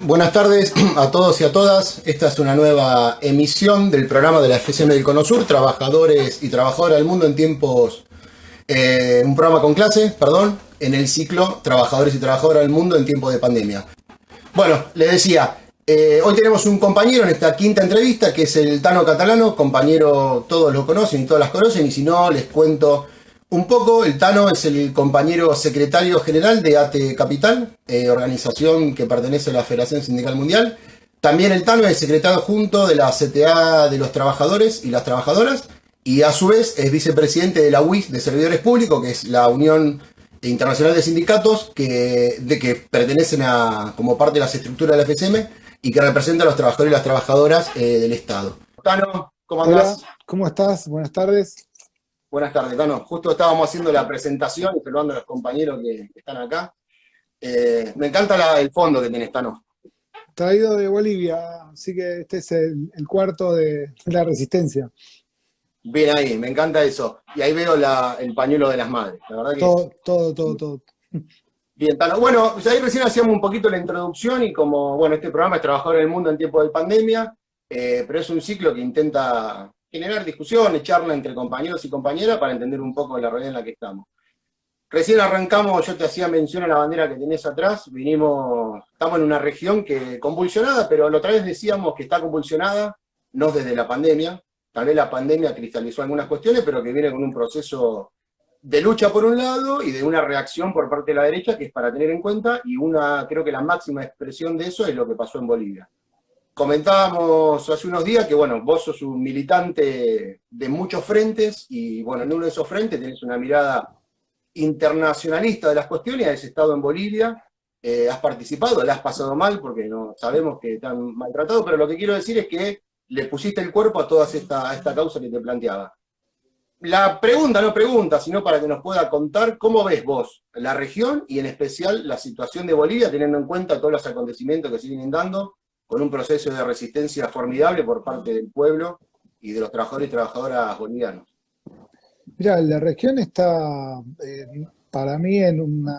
Buenas tardes a todos y a todas. Esta es una nueva emisión del programa de la FCM del Cono Sur, Trabajadores y Trabajadoras del Mundo en tiempos, un programa con clase, perdón, en el ciclo Trabajadores y Trabajadoras del Mundo en tiempos de pandemia. Bueno, les decía, hoy tenemos un compañero en esta quinta entrevista que es el Tano Catalano, compañero, todos lo conocen y todas las conocen, y si no, les cuento un poco. El Tano es el compañero secretario general de ATE Capital, organización que pertenece a la Federación Sindical Mundial. También el Tano es secretario junto de la CTA de los trabajadores y las trabajadoras, y a su vez es vicepresidente de la UIS de Servidores Públicos, que es la Unión Internacional de Sindicatos que pertenecen como parte de las estructuras de la FCM y que representa a los trabajadores y las trabajadoras del Estado. Tano, ¿cómo andás? Hola, ¿cómo estás? Buenas tardes. Buenas tardes, Tano. Justo estábamos haciendo la presentación y saludando a los compañeros que están acá. Me encanta el fondo que tenés, Tano. Traído de Bolivia, así que este es el cuarto de la resistencia. Bien ahí, me encanta eso. Y ahí veo el pañuelo de las madres. La verdad que Todo. bien, Tano. Bueno, pues ahí recién hacíamos un poquito la introducción y como, bueno, este programa es Trabajador en el Mundo en tiempos de pandemia, pero es un ciclo que intenta generar discusiones, charla entre compañeros y compañeras para entender un poco la realidad en la que estamos. Recién arrancamos, yo te hacía mención a la bandera que tenés atrás, estamos en una región que convulsionada, pero la otra vez decíamos que está convulsionada, no desde la pandemia, tal vez la pandemia cristalizó algunas cuestiones, pero que viene con un proceso de lucha por un lado y de una reacción por parte de la derecha que es para tener en cuenta, y creo que la máxima expresión de eso es lo que pasó en Bolivia. Comentábamos hace unos días que, bueno, vos sos un militante de muchos frentes y, bueno, en uno de esos frentes tenés una mirada internacionalista de las cuestiones, has estado en Bolivia, has participado, la has pasado mal porque no sabemos que te han maltratado, pero lo que quiero decir es que le pusiste el cuerpo a toda esta causa que te planteaba. La pregunta, no pregunta, sino para que nos pueda contar cómo ves vos la región y en especial la situación de Bolivia, teniendo en cuenta todos los acontecimientos que se vienen dando, con un proceso de resistencia formidable por parte del pueblo y de los trabajadores y trabajadoras bolivianos. Mira, la región está para mí en una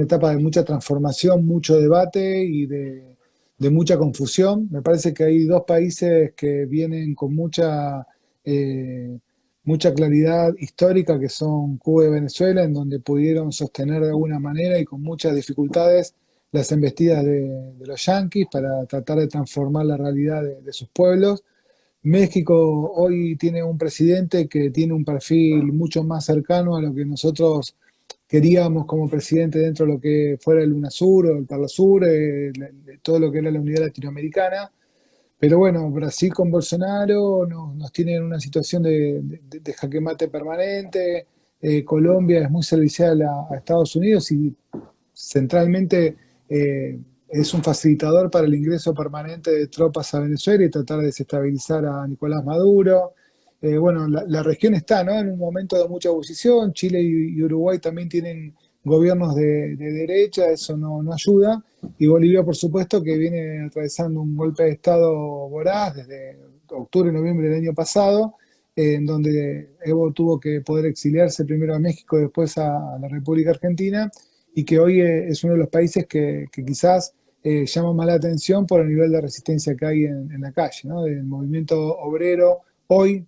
etapa de mucha transformación, mucho debate y de mucha confusión. Me parece que hay dos países que vienen con mucha claridad histórica, que son Cuba y Venezuela, en donde pudieron sostener de alguna manera y con muchas dificultades las embestidas de los yanquis para tratar de transformar la realidad de sus pueblos. México hoy tiene un presidente que tiene un perfil mucho más cercano a lo que nosotros queríamos como presidente dentro de lo que fuera el UNASUR o el Parlasur, todo lo que era la unidad latinoamericana. Pero bueno, Brasil con Bolsonaro nos tiene en una situación de jaque mate permanente. Colombia es muy servicial a Estados Unidos y centralmente es un facilitador para el ingreso permanente de tropas a Venezuela y tratar de desestabilizar a Nicolás Maduro. Bueno, la región está, ¿no?, en un momento de mucha oposición. Chile y Uruguay también tienen gobiernos de derecha, eso no ayuda. Y Bolivia, por supuesto, que viene atravesando un golpe de Estado voraz desde octubre y noviembre del año pasado, en donde Evo tuvo que poder exiliarse primero a México y después a la República Argentina, y que hoy es uno de los países que quizás llama más la atención por el nivel de resistencia que hay en la calle, ¿no? El movimiento obrero hoy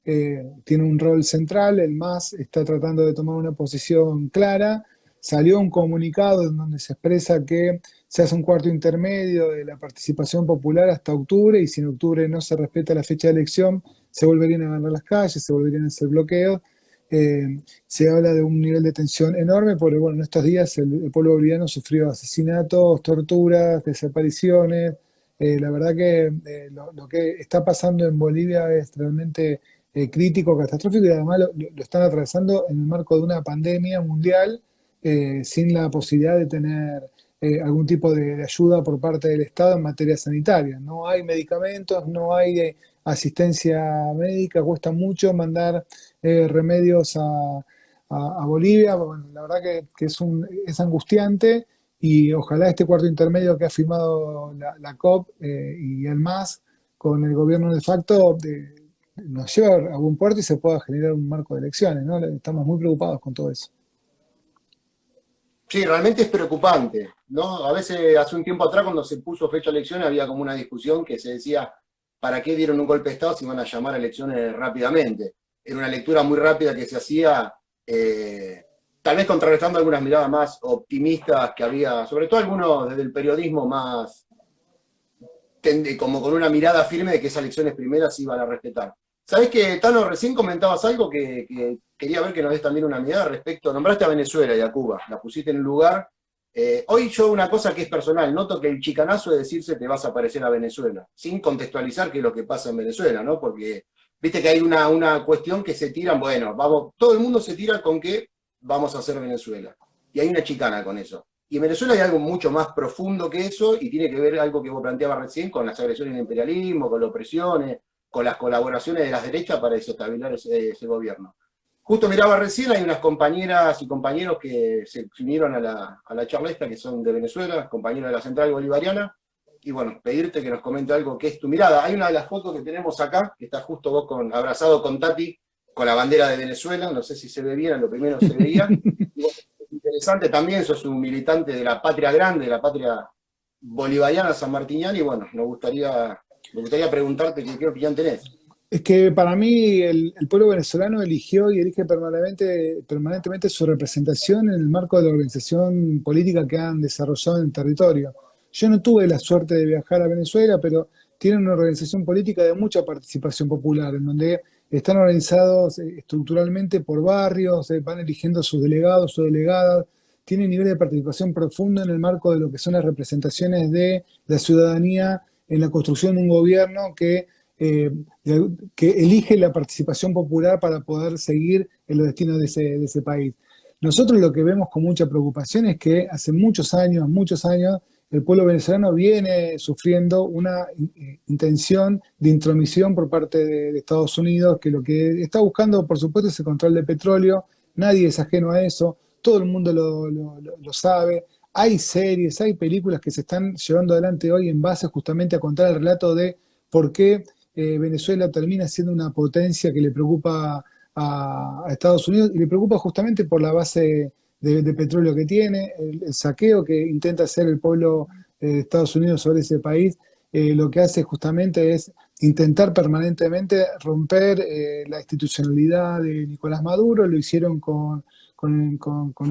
tiene un rol central. El MAS está tratando de tomar una posición clara. Salió un comunicado en donde se expresa que se hace un cuarto intermedio de la participación popular hasta octubre, y si en octubre no se respeta la fecha de elección, se volverían a ganar las calles, se volverían a hacer bloqueos. Se habla de un nivel de tensión enorme porque, bueno, en estos días el pueblo boliviano sufrió asesinatos, torturas, desapariciones. La verdad que lo que está pasando en Bolivia es realmente crítico, catastrófico, y además lo están atravesando en el marco de una pandemia mundial, sin la posibilidad de tener algún tipo de ayuda por parte del Estado en materia sanitaria. No hay medicamentos, no hay asistencia médica, cuesta mucho mandar remedios a Bolivia. Bueno, la verdad que es angustiante, y ojalá este cuarto intermedio que ha firmado la COP y el MAS con el gobierno de facto nos lleve a buen puerto y se pueda generar un marco de elecciones, ¿no? Estamos muy preocupados con todo eso. Sí, realmente es preocupante, ¿no? A veces, hace un tiempo atrás, cuando se puso fecha de elecciones, había como una discusión que se decía, ¿para qué dieron un golpe de Estado si van a llamar a elecciones rápidamente? Era una lectura muy rápida que se hacía, eh, tal vez contrarrestando algunas miradas más optimistas que había, sobre todo algunos desde el periodismo más, como con una mirada firme de que esas elecciones primeras se iban a respetar. ¿Sabés que, Tano, recién comentabas algo que quería ver que nos des también una mirada respecto? Nombraste a Venezuela y a Cuba, la pusiste en un lugar. Hoy yo una cosa que es personal, noto que el chicanazo de decirse te vas a parecer a Venezuela, sin contextualizar qué es lo que pasa en Venezuela, ¿no? Porque viste que hay una cuestión que se tiran, bueno, vamos, todo el mundo se tira con que vamos a hacer Venezuela. Y hay una chicana con eso. Y en Venezuela hay algo mucho más profundo que eso y tiene que ver algo que vos planteabas recién con las agresiones del imperialismo, con las opresiones, con las colaboraciones de las derechas para desestabilizar ese gobierno. Justo miraba recién, hay unas compañeras y compañeros que se unieron a la charla esta, que son de Venezuela, compañeros de la Central Bolivariana, y bueno, pedirte que nos comente algo que es tu mirada. Hay una de las fotos que tenemos acá, que está justo vos abrazado con Tati, con la bandera de Venezuela, no sé si se ve bien, en lo primero se veía. Y bueno, interesante también, sos un militante de la patria grande, de la patria bolivariana sanmartiniana, y bueno, me gustaría preguntarte qué opinión tenés. Es que para mí el pueblo venezolano eligió y elige permanentemente su representación en el marco de la organización política que han desarrollado en el territorio. Yo no tuve la suerte de viajar a Venezuela, pero tienen una organización política de mucha participación popular, en donde están organizados estructuralmente por barrios, van eligiendo sus delegados o delegadas, tienen nivel de participación profundo en el marco de lo que son las representaciones de la ciudadanía en la construcción de un gobierno eh, que elige la participación popular para poder seguir en los destinos de ese país. Nosotros lo que vemos con mucha preocupación es que hace muchos años, el pueblo venezolano viene sufriendo una intención de intromisión por parte de Estados Unidos, que lo que está buscando, por supuesto, es el control del petróleo. Nadie es ajeno a eso, todo el mundo lo sabe. Hay series, hay películas que se están llevando adelante hoy en base justamente a contar el relato de por qué Venezuela termina siendo una potencia que le preocupa a Estados Unidos y le preocupa justamente por la base de petróleo que tiene, el saqueo que intenta hacer el pueblo de Estados Unidos sobre ese país, lo que hace justamente es intentar permanentemente romper la institucionalidad de Nicolás Maduro, lo hicieron con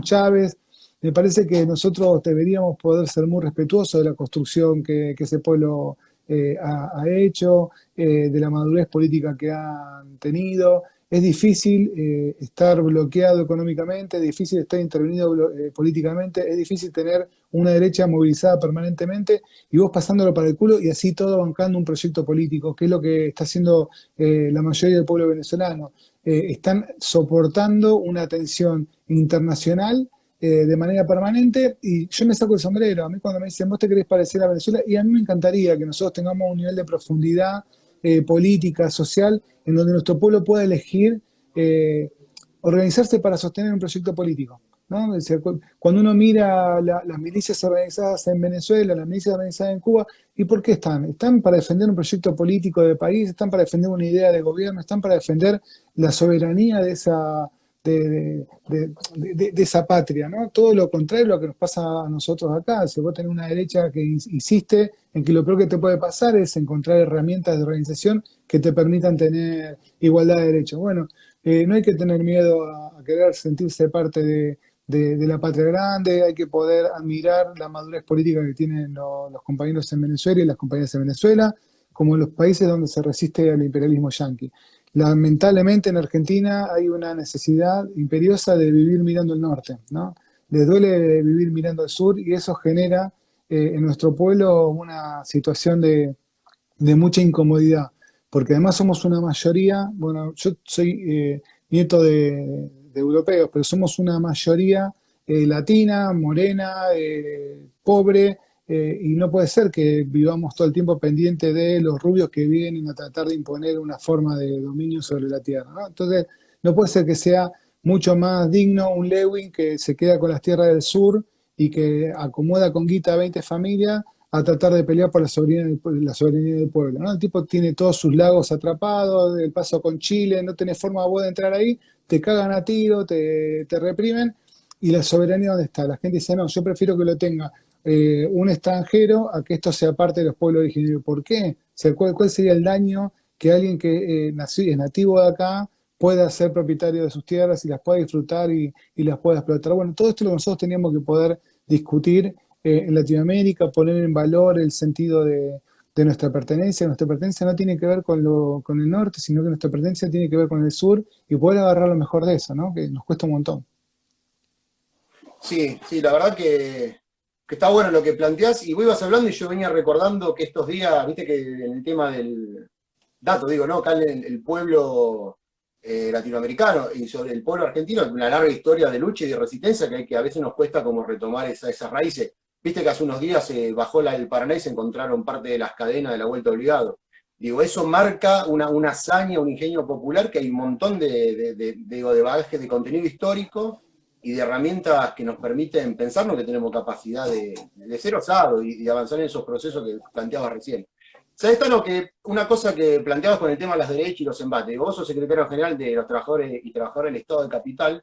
Chávez. Me parece que nosotros deberíamos poder ser muy respetuosos de la construcción que ese pueblo ha hecho, de la madurez política que han tenido. Es difícil estar bloqueado económicamente, es difícil estar intervenido políticamente, es difícil tener una derecha movilizada permanentemente y vos pasándolo para el culo y así todo bancando un proyecto político, que es lo que está haciendo la mayoría del pueblo venezolano. Están soportando una tensión internacional de manera permanente y yo me saco el sombrero. A mí cuando me dicen, vos te querés parecer a Venezuela, y a mí me encantaría que nosotros tengamos un nivel de profundidad política, social, en donde nuestro pueblo pueda elegir organizarse para sostener un proyecto político, ¿no? Es decir, cuando uno mira las milicias organizadas en Venezuela, las milicias organizadas en Cuba, ¿y por qué están? Están para defender un proyecto político de país, están para defender una idea de gobierno, están para defender la soberanía de esa, de esa patria, ¿no? Todo lo contrario a lo que nos pasa a nosotros acá. Si vos tenés una derecha que insiste en que lo peor que te puede pasar es encontrar herramientas de organización que te permitan tener igualdad de derechos. Bueno, no hay que tener miedo a querer sentirse parte de la patria grande, hay que poder admirar la madurez política que tienen los compañeros en Venezuela y las compañeras en Venezuela, como en los países donde se resiste al imperialismo yanqui. Lamentablemente en Argentina hay una necesidad imperiosa de vivir mirando el norte, ¿no? Les duele vivir mirando el sur y eso genera en nuestro pueblo una situación de mucha incomodidad, porque además somos una mayoría, bueno, yo soy nieto de europeos, pero somos una mayoría latina, morena, pobre, y no puede ser que vivamos todo el tiempo pendiente de los rubios que vienen a tratar de imponer una forma de dominio sobre la tierra, ¿no? Entonces, no puede ser que sea mucho más digno un Lewin que se queda con las tierras del sur y que acomoda con guita a 20 familias a tratar de pelear por la soberanía del pueblo, ¿no? El tipo tiene todos sus lagos atrapados, el paso con Chile, no tenés forma vos de entrar ahí, te cagan a tiro, te reprimen, ¿Y la soberanía dónde está? La gente dice, no, yo prefiero que lo tenga un extranjero a que esto sea parte de los pueblos originarios. ¿Por qué? O sea, ¿cuál sería el daño que alguien que es nativo de acá pueda ser propietario de sus tierras y las pueda disfrutar y las pueda explotar? Bueno, todo esto lo que nosotros teníamos que poder discutir en Latinoamérica, poner en valor el sentido de nuestra pertenencia. Nuestra pertenencia no tiene que ver con el norte, sino que nuestra pertenencia tiene que ver con el sur y poder agarrar lo mejor de eso, ¿no? Que nos cuesta un montón. Sí, sí, la verdad que está bueno lo que planteás, y vos ibas hablando y yo venía recordando que estos días, viste que en el tema del dato, digo, ¿no? Acá en el pueblo latinoamericano y sobre el pueblo argentino, una larga historia de lucha y de resistencia que a veces nos cuesta como retomar esas raíces. Viste que hace unos días bajó el Paraná y se encontraron parte de las cadenas de la Vuelta Obligado. Digo, eso marca una hazaña, un ingenio popular, que hay un montón digo, de bagaje de contenido histórico y de herramientas que nos permiten pensarnos que tenemos capacidad de ser osados y avanzar en esos procesos que planteabas recién. ¿Sabes, Tano, que una cosa que planteabas con el tema de las derechas y los embates? Vos sos secretario general de los trabajadores y trabajadoras del Estado de Capital,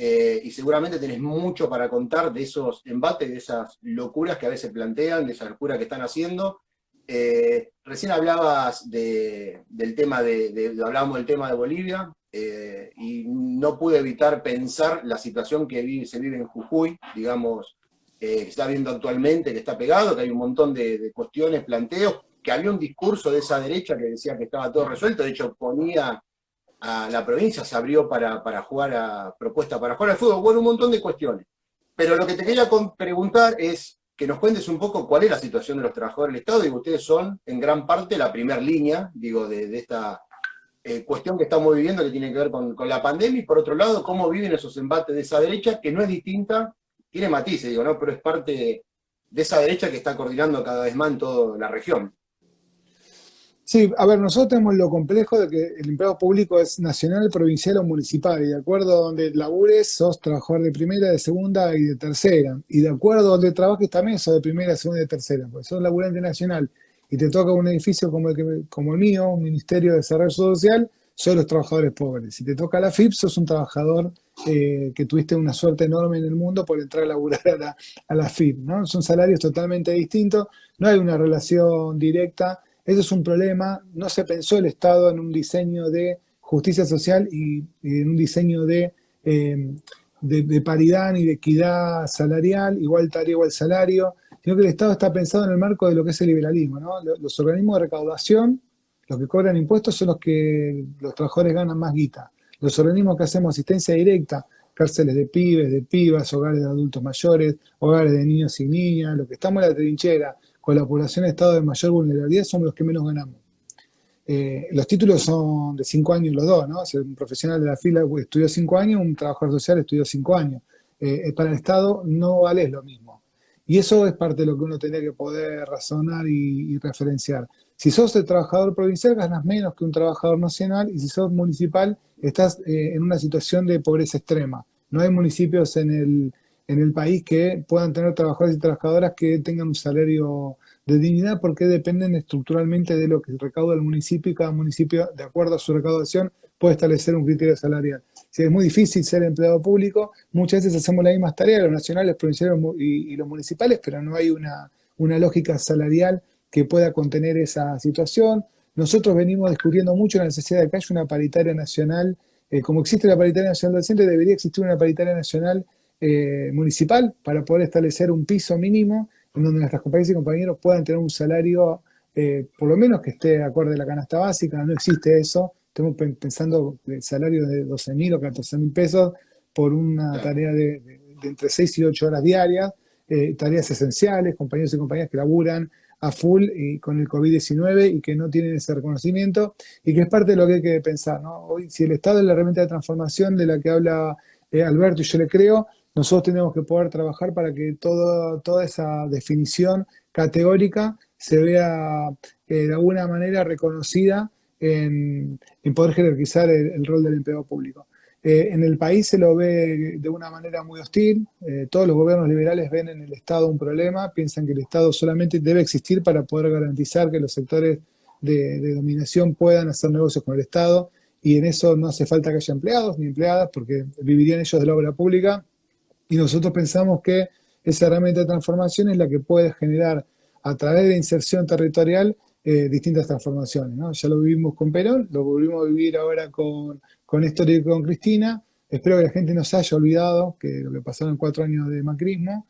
y seguramente tenés mucho para contar de esos embates, de esas locuras que a veces plantean, de esas locuras que están haciendo. Recién hablabas del tema hablábamos del tema de Bolivia, y no pude evitar pensar la situación que se vive en Jujuy, digamos, que se está viendo actualmente, que está pegado, que hay un montón de cuestiones, planteos, que había un discurso de esa derecha que decía que estaba todo resuelto, de hecho ponía a la provincia, se abrió para jugar propuesta para jugar al fútbol, bueno, un montón de cuestiones. Pero lo que te quería preguntar es que nos cuentes un poco cuál es la situación de los trabajadores del Estado, y ustedes son en gran parte la primera línea, digo, de esta cuestión que estamos viviendo que tiene que ver con la pandemia, y por otro lado, cómo viven esos embates de esa derecha, que no es distinta, tiene matices, digo, ¿no? Pero es parte de esa derecha que está coordinando cada vez más en toda la región. Sí, a ver, nosotros tenemos lo complejo de que el empleo público es nacional, provincial o municipal, y de acuerdo a donde labures, sos trabajador de primera, de segunda y de tercera. Y de acuerdo a donde trabajes también sos de primera, segunda y de tercera, porque sos laburante nacional y te toca un edificio como el mío, un Ministerio de Desarrollo Social, sos los trabajadores pobres. Si te toca la FIP, sos un trabajador que tuviste una suerte enorme en el mundo por entrar a laburar a la FIP, ¿no? Son salarios totalmente distintos, no hay una relación directa. Eso es un problema. No se pensó el Estado en un diseño de justicia social y en un diseño de paridad ni de equidad salarial, igual tarea, igual salario, sino que el Estado está pensado en el marco de lo que es el liberalismo, ¿no? Los organismos de recaudación, los que cobran impuestos, son los que los trabajadores ganan más guita. Los organismos que hacemos asistencia directa, cárceles de pibes, de pibas, hogares de adultos mayores, hogares de niños y niñas, los que estamos en la trinchera, con la población en estado de mayor vulnerabilidad, somos los que menos ganamos. Los títulos son de 5 años los dos, ¿no? O sea, un profesional de la fila estudió 5 años, un trabajador social estudió 5 años. Para el Estado no vale lo mismo. Y eso es parte de lo que uno tendría que poder razonar y referenciar. Si sos el trabajador provincial, ganas menos que un trabajador nacional, y si sos municipal, estás en una situación de pobreza extrema. No hay municipios en el país que puedan tener trabajadores y trabajadoras que tengan un salario de dignidad, porque dependen estructuralmente de lo que recauda el municipio, y cada municipio, de acuerdo a su recaudación, puede establecer un criterio salarial. Si es muy difícil ser empleado público, muchas veces hacemos las mismas tareas, los nacionales, los provinciales y los municipales, pero no hay una lógica salarial que pueda contener esa situación. Nosotros venimos discutiendo mucho la necesidad de que haya una paritaria nacional. Como existe la paritaria nacional docente, debería existir una paritaria nacional municipal, para poder establecer un piso mínimo en donde nuestras compañeras y compañeros puedan tener un salario, por lo menos que esté acorde a la canasta básica. No existe eso. Estamos pensando en salarios de 12.000 o 14.000 pesos por una Claro. tarea de entre 6 y 8 horas diarias, tareas esenciales, compañeros y compañeras que laburan a full y con el COVID-19 y que no tienen ese reconocimiento, y que es parte de lo que hay que pensar, ¿no? Hoy, si el Estado es la herramienta de transformación de la que habla Alberto, y yo le creo, nosotros tenemos que poder trabajar para que toda esa definición categórica se vea de alguna manera reconocida en poder jerarquizar el rol del empleado público. En el país se lo ve de una manera muy hostil. Todos los gobiernos liberales ven en el Estado un problema, piensan que el Estado solamente debe existir para poder garantizar que los sectores de dominación puedan hacer negocios con el Estado, y en eso no hace falta que haya empleados ni empleadas, porque vivirían ellos de la obra pública Y nosotros pensamos que esa herramienta de transformación es la que puede generar a través de inserción territorial distintas transformaciones, ¿no? Ya lo vivimos con Perón, lo volvimos a vivir ahora con Néstor y con Cristina. Espero que la gente no se haya olvidado que lo que pasaron 4 años de macrismo,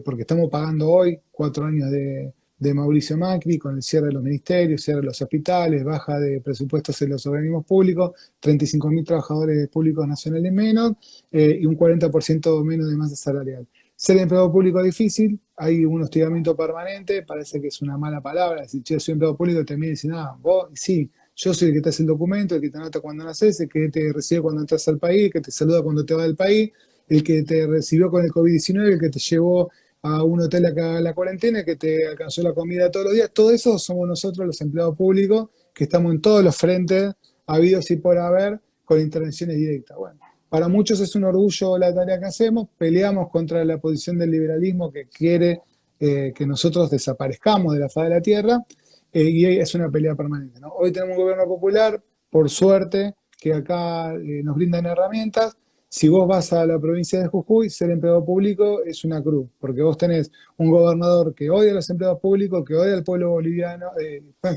porque estamos pagando hoy 4 años de Mauricio Macri, con el cierre de los ministerios, cierre de los hospitales, baja de presupuestos en los organismos públicos, 35.000 trabajadores públicos nacionales menos, y un 40% menos de masa salarial. Ser empleado público es difícil, hay un hostigamiento permanente, parece que es una mala palabra, decir, che, soy empleado público, también dicen, ah, vos, sí, yo soy el que te hace el documento, el que te anota cuando naces, el que te recibe cuando entras al país, el que te saluda cuando te va del país, el que te recibió con el COVID-19, el que te llevó a un hotel a la cuarentena, el que te alcanzó la comida todos los días, todo eso somos nosotros los empleados públicos que estamos en todos los frentes habidos y por haber con intervenciones directas. Bueno, para muchos es un orgullo la tarea que hacemos, peleamos contra la posición del liberalismo que quiere que nosotros desaparezcamos de la faz de la tierra, y es una pelea permanente, ¿no? Hoy tenemos un gobierno popular, por suerte, que acá nos brindan herramientas. Si vos vas a la provincia de Jujuy, ser empleado público es una cruz, porque vos tenés un gobernador que odia a los empleados públicos, que odia al pueblo boliviano.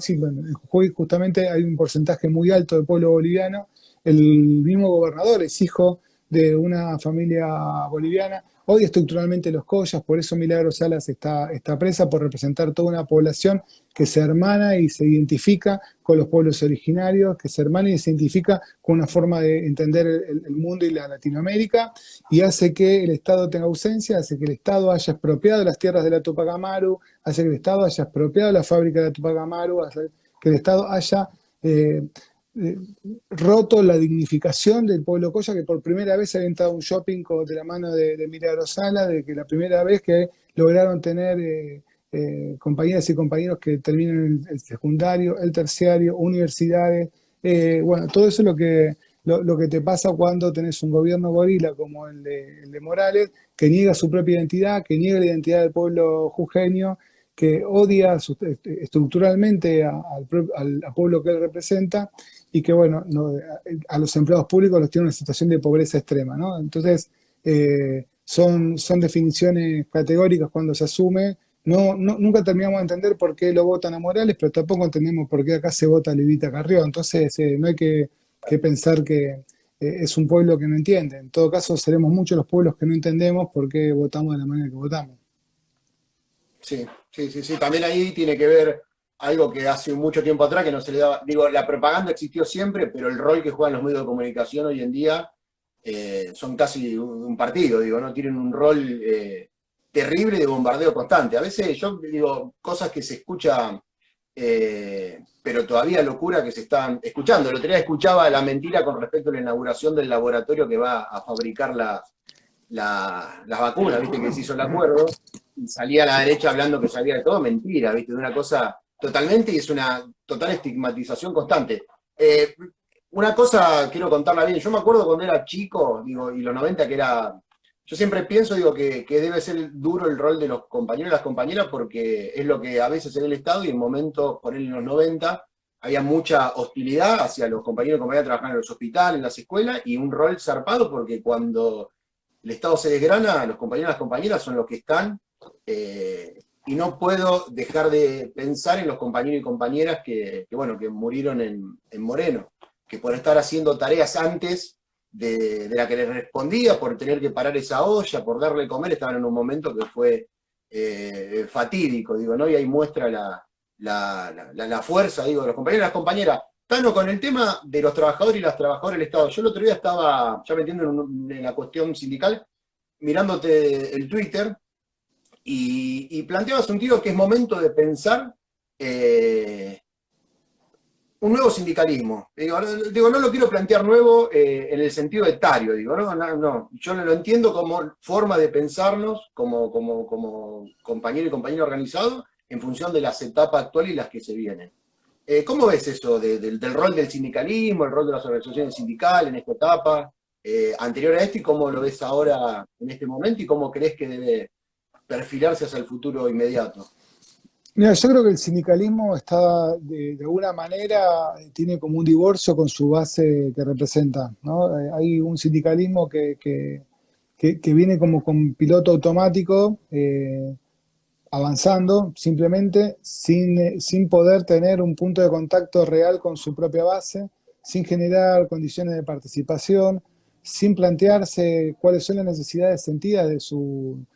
Sí, bueno, en Jujuy justamente hay un porcentaje muy alto del pueblo boliviano. El mismo gobernador es hijo de una familia boliviana. Odia estructuralmente los collas, por eso Milagros Salas está presa, por representar toda una población que se hermana y se identifica con los pueblos originarios, que se hermana y se identifica con una forma de entender el mundo y la Latinoamérica, y hace que el Estado tenga ausencia, hace que el Estado haya expropiado las tierras de la Tupac Amaru, hace que el Estado haya expropiado la fábrica de la Tupac Amaru, hace que el Estado haya eh, eh, roto la dignificación del pueblo Coya, que por primera vez había entrado a un shopping de la mano de Milagros Sala, de que la primera vez que lograron tener compañeras y compañeros que terminan el secundario, el terciario, universidades. Bueno, todo eso es lo que te pasa cuando tenés un gobierno gorila como el de Morales, que niega su propia identidad, que niega la identidad del pueblo jujeño, que odia estructuralmente al pueblo que él representa, y que, bueno, no, a los empleados públicos los tiene en una situación de pobreza extrema, ¿no? Entonces, son definiciones categóricas cuando se asume. Nunca terminamos de entender por qué lo votan a Morales, pero tampoco entendemos por qué acá se vota a Lilita Carrió. Entonces, no hay que pensar que es un pueblo que no entiende. En todo caso, seremos muchos los pueblos que no entendemos por qué votamos de la manera que votamos. Sí, sí, sí, sí. También ahí tiene que ver algo que hace mucho tiempo atrás que no se le daba. Digo, la propaganda existió siempre, pero el rol que juegan los medios de comunicación hoy en día son casi un partido, digo, ¿no? Tienen un rol terrible de bombardeo constante. A veces yo digo cosas que se escuchan, pero todavía locura que se están escuchando. El otro día escuchaba la mentira con respecto a la inauguración del laboratorio que va a fabricar las vacunas, ¿viste? Que se hizo el acuerdo, y salía a la derecha hablando que sabía de todo, mentira, ¿viste? De una cosa totalmente, y es una total estigmatización constante. Una cosa quiero contarla bien, yo me acuerdo cuando era chico, digo, y los 90 que era, yo siempre pienso, digo, que debe ser duro el rol de los compañeros y las compañeras, porque es lo que a veces en el Estado, y en momentos, por él en los 90, había mucha hostilidad hacia los compañeros y compañeras que trabajaban en los hospitales, en las escuelas, y un rol zarpado, porque cuando el Estado se desgrana, los compañeros y las compañeras son los que están, y no puedo dejar de pensar en los compañeros y compañeras bueno, que murieron en Moreno, que por estar haciendo tareas antes de la que les respondía, por tener que parar esa olla, por darle comer, estaban en un momento que fue fatídico, digo, ¿no? Y ahí muestra la fuerza, digo, de los compañeros y las compañeras. Tano, con el tema de los trabajadores y las trabajadoras del Estado, yo el otro día estaba, ya metiendo en la cuestión sindical, mirándote el Twitter, y planteabas un tiro que es momento de pensar un nuevo sindicalismo. Digo, no lo quiero plantear nuevo en el sentido etario, digo, no, yo lo entiendo como forma de pensarnos como compañero y compañero organizado en función de las etapas actuales y las que se vienen. ¿Cómo ves eso del rol del sindicalismo, el rol de las organizaciones sindicales en esta etapa, anterior a esto, y cómo lo ves ahora en este momento, y cómo crees que debe perfilarse hacia el futuro inmediato? Mira, yo creo que el sindicalismo está, de alguna manera, tiene como un divorcio con su base que representa, ¿no? Hay un sindicalismo que que viene como con piloto automático, avanzando simplemente sin poder tener un punto de contacto real con su propia base, sin generar condiciones de participación, sin plantearse cuáles son las necesidades sentidas de su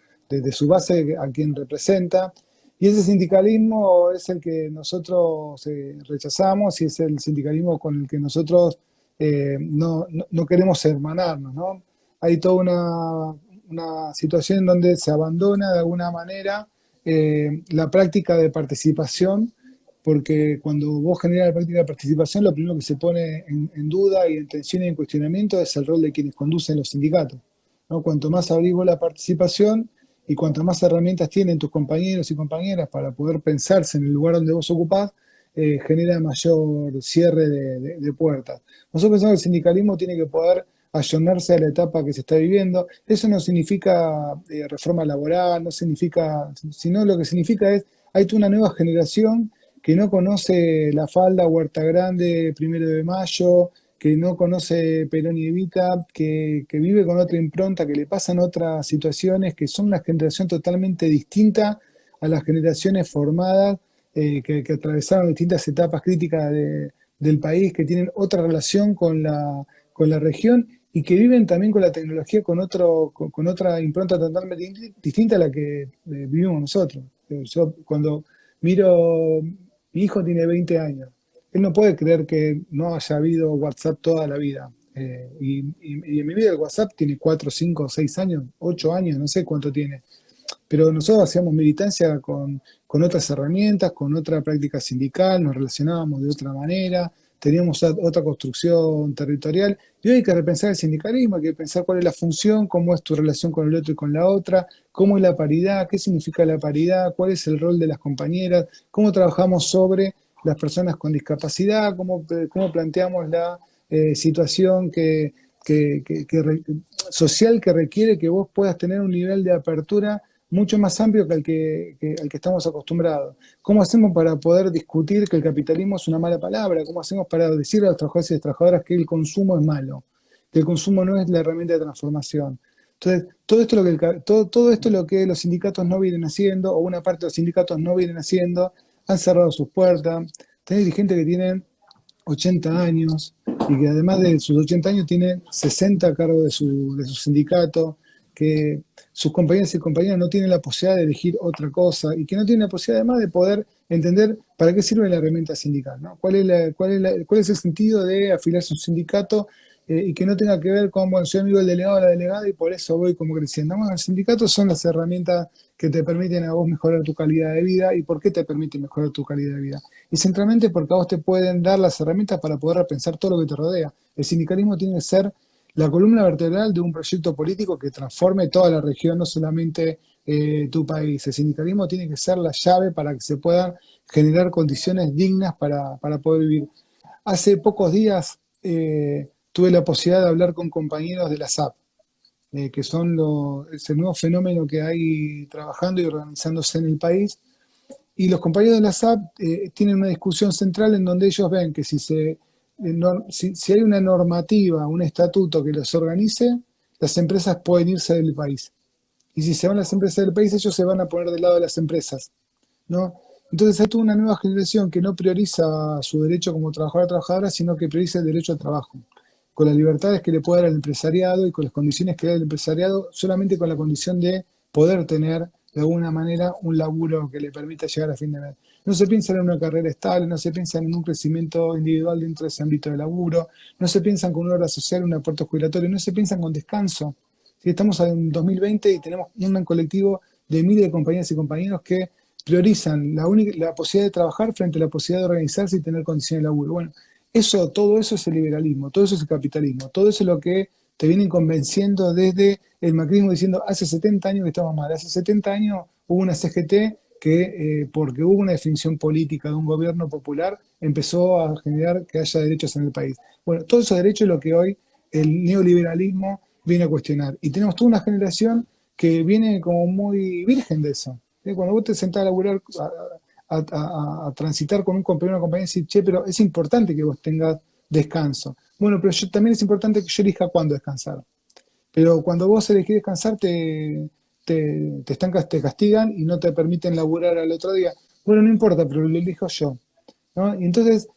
base a quien representa. Y ese sindicalismo es el que nosotros rechazamos y es el sindicalismo con el que nosotros no queremos hermanarnos, ¿no? Hay toda una situación en donde se abandona de alguna manera la práctica de participación, porque cuando vos generas la práctica de participación, lo primero que se pone en duda y en tensión y en cuestionamiento es el rol de quienes conducen los sindicatos, ¿no? Cuanto más abrís vos la participación y cuanto más herramientas tienen tus compañeros y compañeras para poder pensarse en el lugar donde vos ocupás, genera mayor cierre de puertas. Nosotros pensamos que el sindicalismo tiene que poder ayornarse a la etapa que se está viviendo. Eso no significa reforma laboral, no significa, sino lo que significa es, hay toda una nueva generación que no conoce la falda, Huerta Grande, 1 de Mayo, que no conoce Perón y Evita, que vive con otra impronta, que le pasan otras situaciones, que son una generación totalmente distinta a las generaciones formadas, que atravesaron distintas etapas críticas del país, que tienen otra relación con la región y que viven también con la tecnología con otra impronta totalmente distinta a la que vivimos nosotros. Yo cuando miro, mi hijo tiene 20 años, él no puede creer que no haya habido WhatsApp toda la vida. Y en mi vida el WhatsApp tiene 4, 5, 6 años, 8 años, no sé cuánto tiene. Pero nosotros hacíamos militancia con otras herramientas, con otra práctica sindical, nos relacionábamos de otra manera, teníamos otra construcción territorial, y hoy hay que repensar el sindicalismo, hay que pensar cuál es la función, cómo es tu relación con el otro y con la otra, cómo es la paridad, qué significa la paridad, cuál es el rol de las compañeras, cómo trabajamos sobre las personas con discapacidad, cómo planteamos la situación social que requiere que vos puedas tener un nivel de apertura mucho más amplio que al que estamos acostumbrados. ¿Cómo hacemos para poder discutir que el capitalismo es una mala palabra? ¿Cómo hacemos para decirle a los trabajadores y las trabajadoras que el consumo es malo? Que el consumo no es la herramienta de transformación. Entonces, todo esto es lo que los sindicatos no vienen haciendo, o una parte de los sindicatos no vienen haciendo, han cerrado sus puertas. Tenés dirigentes que tienen 80 años y que además de sus 80 años tienen 60 a cargo de su sindicato, que sus compañeros y compañeras no tienen la posibilidad de elegir otra cosa y que no tienen la posibilidad además de poder entender para qué sirve la herramienta sindical, ¿no? ¿Cuál es el sentido de afiliarse a un sindicato y que no tenga que ver con, bueno, soy amigo del delegado o la delegada y por eso voy como creciendo? Bueno, los sindicatos son las herramientas que te permiten a vos mejorar tu calidad de vida. ¿Y por qué te permiten mejorar tu calidad de vida? Y centralmente porque a vos te pueden dar las herramientas para poder repensar todo lo que te rodea. El sindicalismo tiene que ser la columna vertebral de un proyecto político que transforme toda la región, no solamente tu país. El sindicalismo tiene que ser la llave para que se puedan generar condiciones dignas para poder vivir. Hace pocos días tuve la posibilidad de hablar con compañeros de la SAP, que son es el nuevo fenómeno que hay trabajando y organizándose en el país. Y los compañeros de la SAP tienen una discusión central en donde ellos ven que si hay una normativa, un estatuto que los organice, las empresas pueden irse del país. Y si se van las empresas del país, ellos se van a poner del lado de las empresas, ¿no? Entonces hay toda una nueva generación que no prioriza su derecho como trabajador o trabajadora, sino que prioriza el derecho al trabajo, con las libertades que le puede dar el empresariado y con las condiciones que da el empresariado, solamente con la condición de poder tener de alguna manera un laburo que le permita llegar a fin de mes. No se piensa en una carrera estable, no se piensa en un crecimiento individual dentro de ese ámbito de laburo, no se piensan con una obra social, un aporte jubilatorio, no se piensan con descanso. Si estamos en 2020 y tenemos un colectivo de miles de compañeras y compañeros que priorizan la posibilidad de trabajar frente a la posibilidad de organizarse y tener condiciones de laburo. Bueno, todo eso es el liberalismo, todo eso es el capitalismo, todo eso es lo que te vienen convenciendo desde el macrismo diciendo hace 70 años que estamos mal, hace 70 años hubo una CGT que porque hubo una definición política de un gobierno popular empezó a generar que haya derechos en el país. Bueno, todos esos derechos es lo que hoy el neoliberalismo viene a cuestionar. Y tenemos toda una generación que viene como muy virgen de eso. Cuando vos te sentás a laburar, a transitar con un compañero o una compañera y decir, che, pero es importante que vos tengas descanso. Bueno, pero también es importante que yo elija cuándo descansar. pero cuando vos elegís descansar te castigan y no te permiten laburar al otro día. Bueno, no importa, pero lo elijo yo, ¿no? Y entonces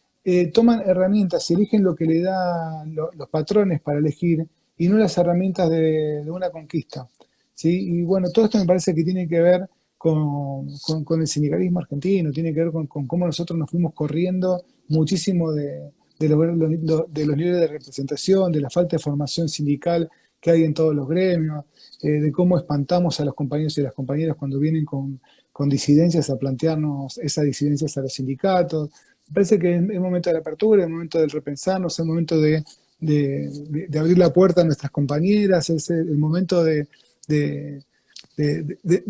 toman herramientas y eligen lo que le da los patrones para elegir y no las herramientas de una conquista, ¿sí? Y bueno, todo esto me parece que tiene que ver con el sindicalismo argentino, tiene que ver con cómo nosotros nos fuimos corriendo muchísimo de los niveles de representación, de la falta de formación sindical que hay en todos los gremios, de cómo espantamos a los compañeros y las compañeras cuando vienen con disidencias a plantearnos esas disidencias a los sindicatos. Me parece que es momento de la apertura, es momento del repensarnos, es momento de abrir la puerta a nuestras compañeras, es el momento de, de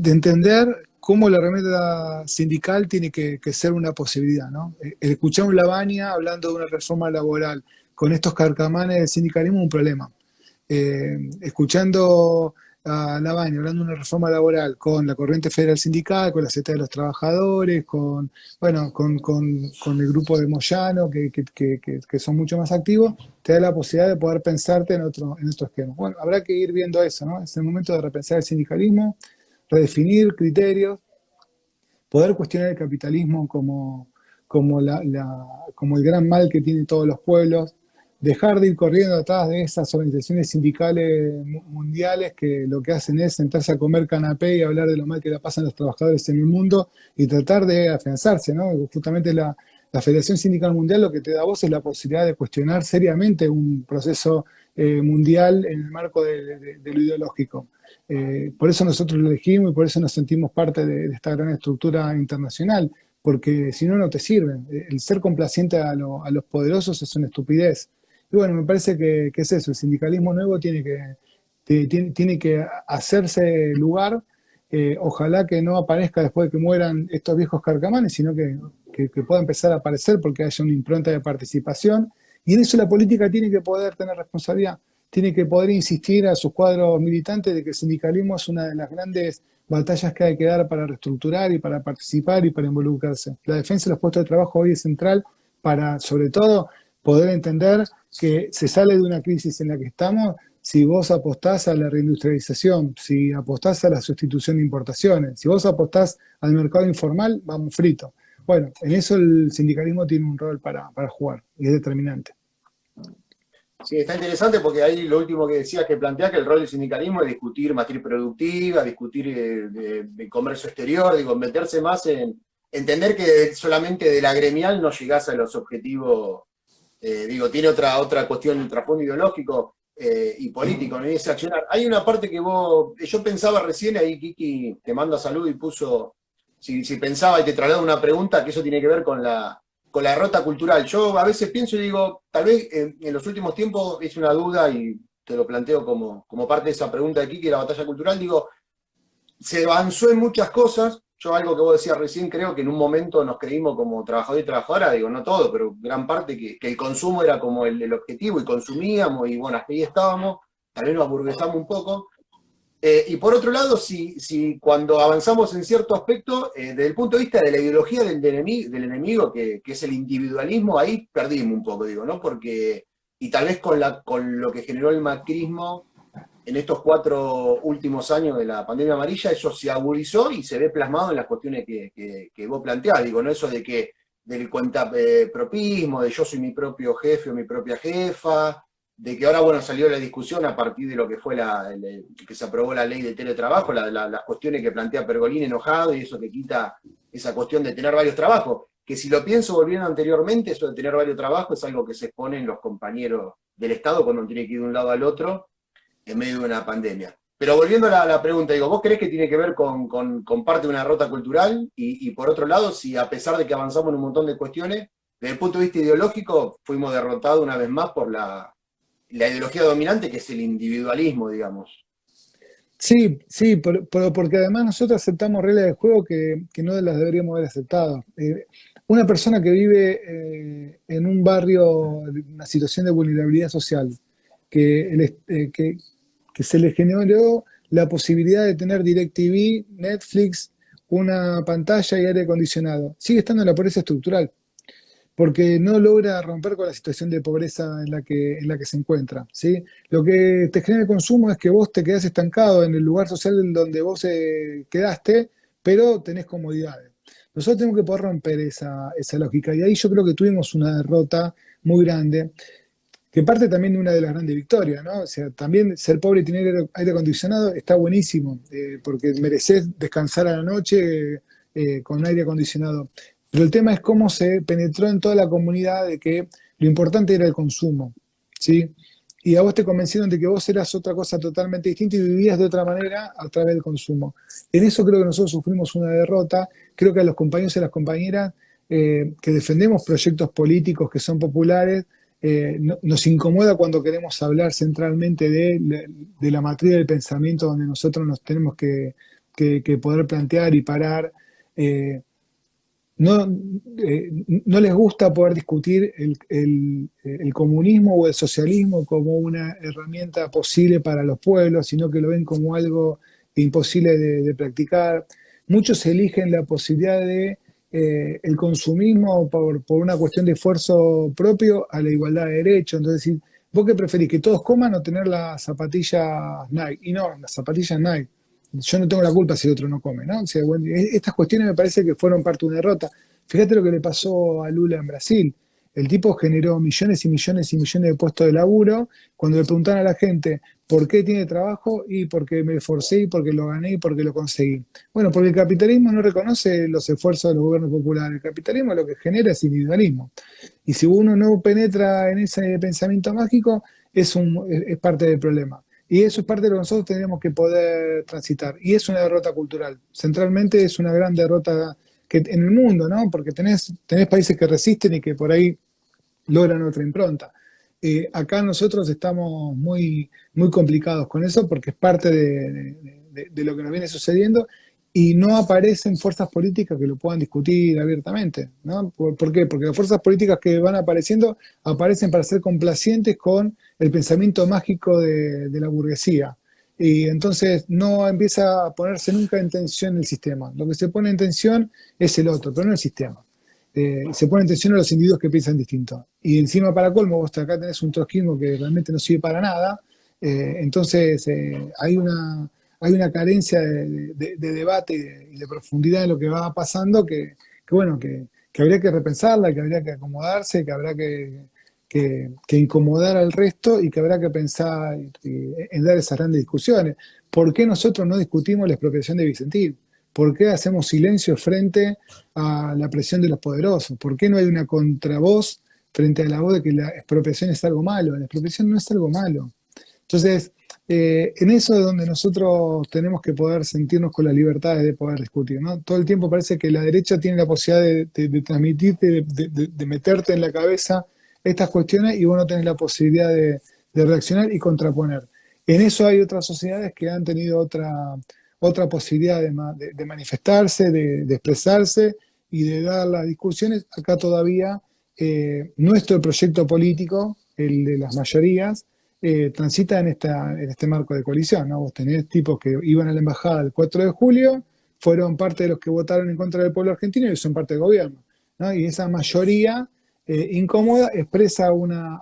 entender cómo la herramienta sindical tiene que ser una posibilidad, ¿no? El escuchar a un Lavagna hablando de una reforma laboral con estos carcamanes del sindicalismo es un problema. Escuchando a Lavagna hablando de una reforma laboral con la corriente federal sindical, con la CTA de los trabajadores, bueno, con el grupo de Moyano, que son mucho más activos, te da la posibilidad de poder pensarte en otro esquema. Bueno, habrá que ir viendo eso, ¿no? Es el momento de repensar el sindicalismo, redefinir criterios, poder cuestionar el capitalismo como el gran mal que tienen todos los pueblos, dejar de ir corriendo atrás de esas organizaciones sindicales mundiales que lo que hacen es sentarse a comer canapé y hablar de lo mal que la pasan los trabajadores en el mundo y tratar de afianzarse, ¿no? Justamente la Federación Sindical Mundial lo que te da a vos es la posibilidad de cuestionar seriamente un proceso mundial en el marco de lo ideológico. Por eso nosotros lo elegimos y por eso nos sentimos parte de esta gran estructura internacional, porque si no, no te sirve. El ser complaciente a los poderosos es una estupidez. Y bueno, me parece que es eso, el sindicalismo nuevo tiene que hacerse lugar, ojalá que no aparezca después de que mueran estos viejos carcamanes, sino que pueda empezar a aparecer porque haya una impronta de participación, y en eso la política tiene que poder tener responsabilidad, tiene que poder insistir a sus cuadros militantes de que el sindicalismo es una de las grandes batallas que hay que dar para reestructurar y para participar y para involucrarse. La defensa de los puestos de trabajo hoy es central para, sobre todo, poder entender que se sale de una crisis en la que estamos si vos apostás a la reindustrialización, si apostás a la sustitución de importaciones, si vos apostás al mercado informal, vamos frito. Bueno, en eso el sindicalismo tiene un rol para jugar y es determinante. Sí, está interesante porque ahí lo último que decías que plantea que el rol del sindicalismo es discutir matriz productiva, discutir de comercio exterior, digo, meterse más en entender que solamente de la gremial no llegás a los objetivos, digo, tiene otra cuestión, un trasfondo ideológico y político, ¿no? Y ese accionar. Hay una parte que yo pensaba recién, ahí Kiki te manda salud y puso, si pensaba y te trasladaba una pregunta, que eso tiene que ver con la derrota cultural. Yo a veces pienso y digo, tal vez en los últimos tiempos es una duda y te lo planteo como parte de esa pregunta de Kiki, la batalla cultural, digo, se avanzó en muchas cosas. Yo algo que vos decías recién, creo que en un momento nos creímos como trabajador y trabajadora, digo, no todo, pero gran parte que el consumo era como el objetivo y consumíamos y bueno, hasta ahí estábamos, tal vez nos aburguesamos un poco. Y por otro lado, si cuando avanzamos en cierto aspecto, desde el punto de vista de la ideología del enemigo que es el individualismo, ahí perdimos un poco, digo, ¿no? Porque, y tal vez con lo que generó el macrismo en estos 4 últimos años de la pandemia amarilla, eso se agudizó y se ve plasmado en las cuestiones que vos planteás, digo, ¿no? Eso del cuentapropismo, de yo soy mi propio jefe o mi propia jefa, de que ahora, bueno, salió la discusión a partir de lo que fue que se aprobó la ley de teletrabajo, las cuestiones que plantea Pergolini enojado y eso que quita esa cuestión de tener varios trabajos, que si lo pienso volviendo anteriormente, eso de tener varios trabajos es algo que se exponen los compañeros del Estado cuando tiene que ir de un lado al otro en medio de una pandemia. Pero volviendo a la pregunta, digo, ¿vos creés que tiene que ver con parte de una derrota cultural? Y por otro lado, si a pesar de que avanzamos en un montón de cuestiones, desde el punto de vista ideológico, fuimos derrotados una vez más por la ideología dominante, que es el individualismo, digamos. Sí, sí, porque además nosotros aceptamos reglas de juego que no las deberíamos haber aceptado. Una persona que vive en un barrio, en una situación de vulnerabilidad social, que, que se le generó la posibilidad de tener DirecTV, Netflix, una pantalla y aire acondicionado, sigue estando en la pobreza estructural. porque no logra romper con la situación de pobreza en la que se encuentra, ¿sí? Lo que te genera el consumo es que vos te quedás estancado en el lugar social donde vos quedaste, pero tenés comodidades. Nosotros tenemos que poder romper esa lógica, y ahí yo creo que tuvimos una derrota muy grande, que parte también de una de las grandes victorias, ¿no? O sea, también ser pobre y tener aire acondicionado está buenísimo, porque mereces descansar a la noche con aire acondicionado. Pero el tema es cómo se penetró en toda la comunidad de que lo importante era el consumo, ¿sí? Y a vos te convencieron de que vos eras otra cosa totalmente distinta y vivías de otra manera a través del consumo. En eso creo que nosotros sufrimos una derrota. Creo que a los compañeros y a las compañeras que defendemos proyectos políticos que son populares, nos incomoda cuando queremos hablar centralmente de la matriz del pensamiento donde nosotros nos tenemos que poder plantear y parar. Eh, no, no les gusta poder discutir el comunismo o el socialismo como una herramienta posible para los pueblos, sino que lo ven como algo imposible de practicar. Muchos eligen la posibilidad de el consumismo por una cuestión de esfuerzo propio a la igualdad de derechos. Entonces, ¿vos qué preferís? ¿Que todos coman o tener las zapatillas Nike? Y no, las zapatillas Nike. Yo no tengo la culpa si el otro no come, ¿no? O sea, bueno, estas cuestiones me parece que fueron parte de una derrota. Fíjate lo que le pasó a Lula en Brasil. El tipo generó millones y millones y millones de puestos de laburo. Cuando le preguntaron a la gente por qué tiene trabajo, y porque me esforcé, y porque lo gané, y porque lo conseguí. Bueno, porque el capitalismo no reconoce los esfuerzos de los gobiernos populares. El capitalismo lo que genera es individualismo. Y si uno no penetra en ese pensamiento mágico, es parte del problema. Y eso es parte de lo que nosotros tenemos que poder transitar. Y es una derrota cultural. Centralmente es una gran derrota que en el mundo, ¿no? Porque tenés países que resisten y que por ahí logran otra impronta. Acá nosotros estamos muy, muy complicados con eso porque es parte de lo que nos viene sucediendo, y no aparecen fuerzas políticas que lo puedan discutir abiertamente, ¿no? ¿Por qué? Porque las fuerzas políticas que van apareciendo aparecen para ser complacientes con el pensamiento mágico de la burguesía. Y entonces no empieza a ponerse nunca en tensión el sistema. Lo que se pone en tensión es el otro, pero no el sistema. Se pone en tensión a los individuos que piensan distinto. Y encima, para colmo, vos acá tenés un trotskismo que realmente no sirve para nada. Entonces hay una carencia de debate y de profundidad en lo que va pasando bueno, que habría que repensarla, que habría que acomodarse, que habrá que incomodar al resto, y que habrá que pensar en dar esas grandes discusiones. ¿Por qué nosotros no discutimos la expropiación de Vicentín? ¿Por qué hacemos silencio frente a la presión de los poderosos? ¿Por qué no hay una contravoz frente a la voz de que la expropiación es algo malo? La expropiación no es algo malo. Entonces, en eso es donde nosotros tenemos que poder sentirnos con las libertades de poder discutir, ¿no? Todo el tiempo parece que la derecha tiene la posibilidad de transmitirte, de meterte en la cabeza estas cuestiones, y vos no tenés la posibilidad de reaccionar y contraponer. En eso hay otras sociedades que han tenido otra posibilidad de manifestarse, de expresarse y de dar las discusiones. Acá todavía nuestro proyecto político, el de las mayorías, transita en este marco de coalición, ¿no? Vos tenés tipos que iban a la embajada el 4 de julio, fueron parte de los que votaron en contra del pueblo argentino y son parte del gobierno, ¿no? Y esa mayoría incómoda expresa a una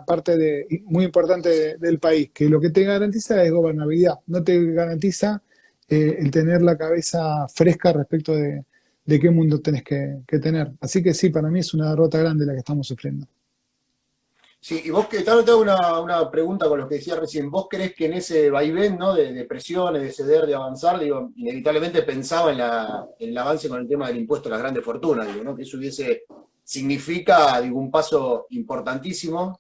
parte muy importante del país, que lo que te garantiza es gobernabilidad, no te garantiza el tener la cabeza fresca respecto de qué mundo tenés que tener. Así que sí, para mí es una derrota grande la que estamos sufriendo. Sí, y vos que te hago una pregunta con lo que decías recién. ¿Vos creés que en ese vaivén, ¿no? de presiones, de ceder, de avanzar, digo, inevitablemente pensaba en el avance con el tema del impuesto a las grandes fortunas, digo, ¿no? Que eso significa, digo, un paso importantísimo,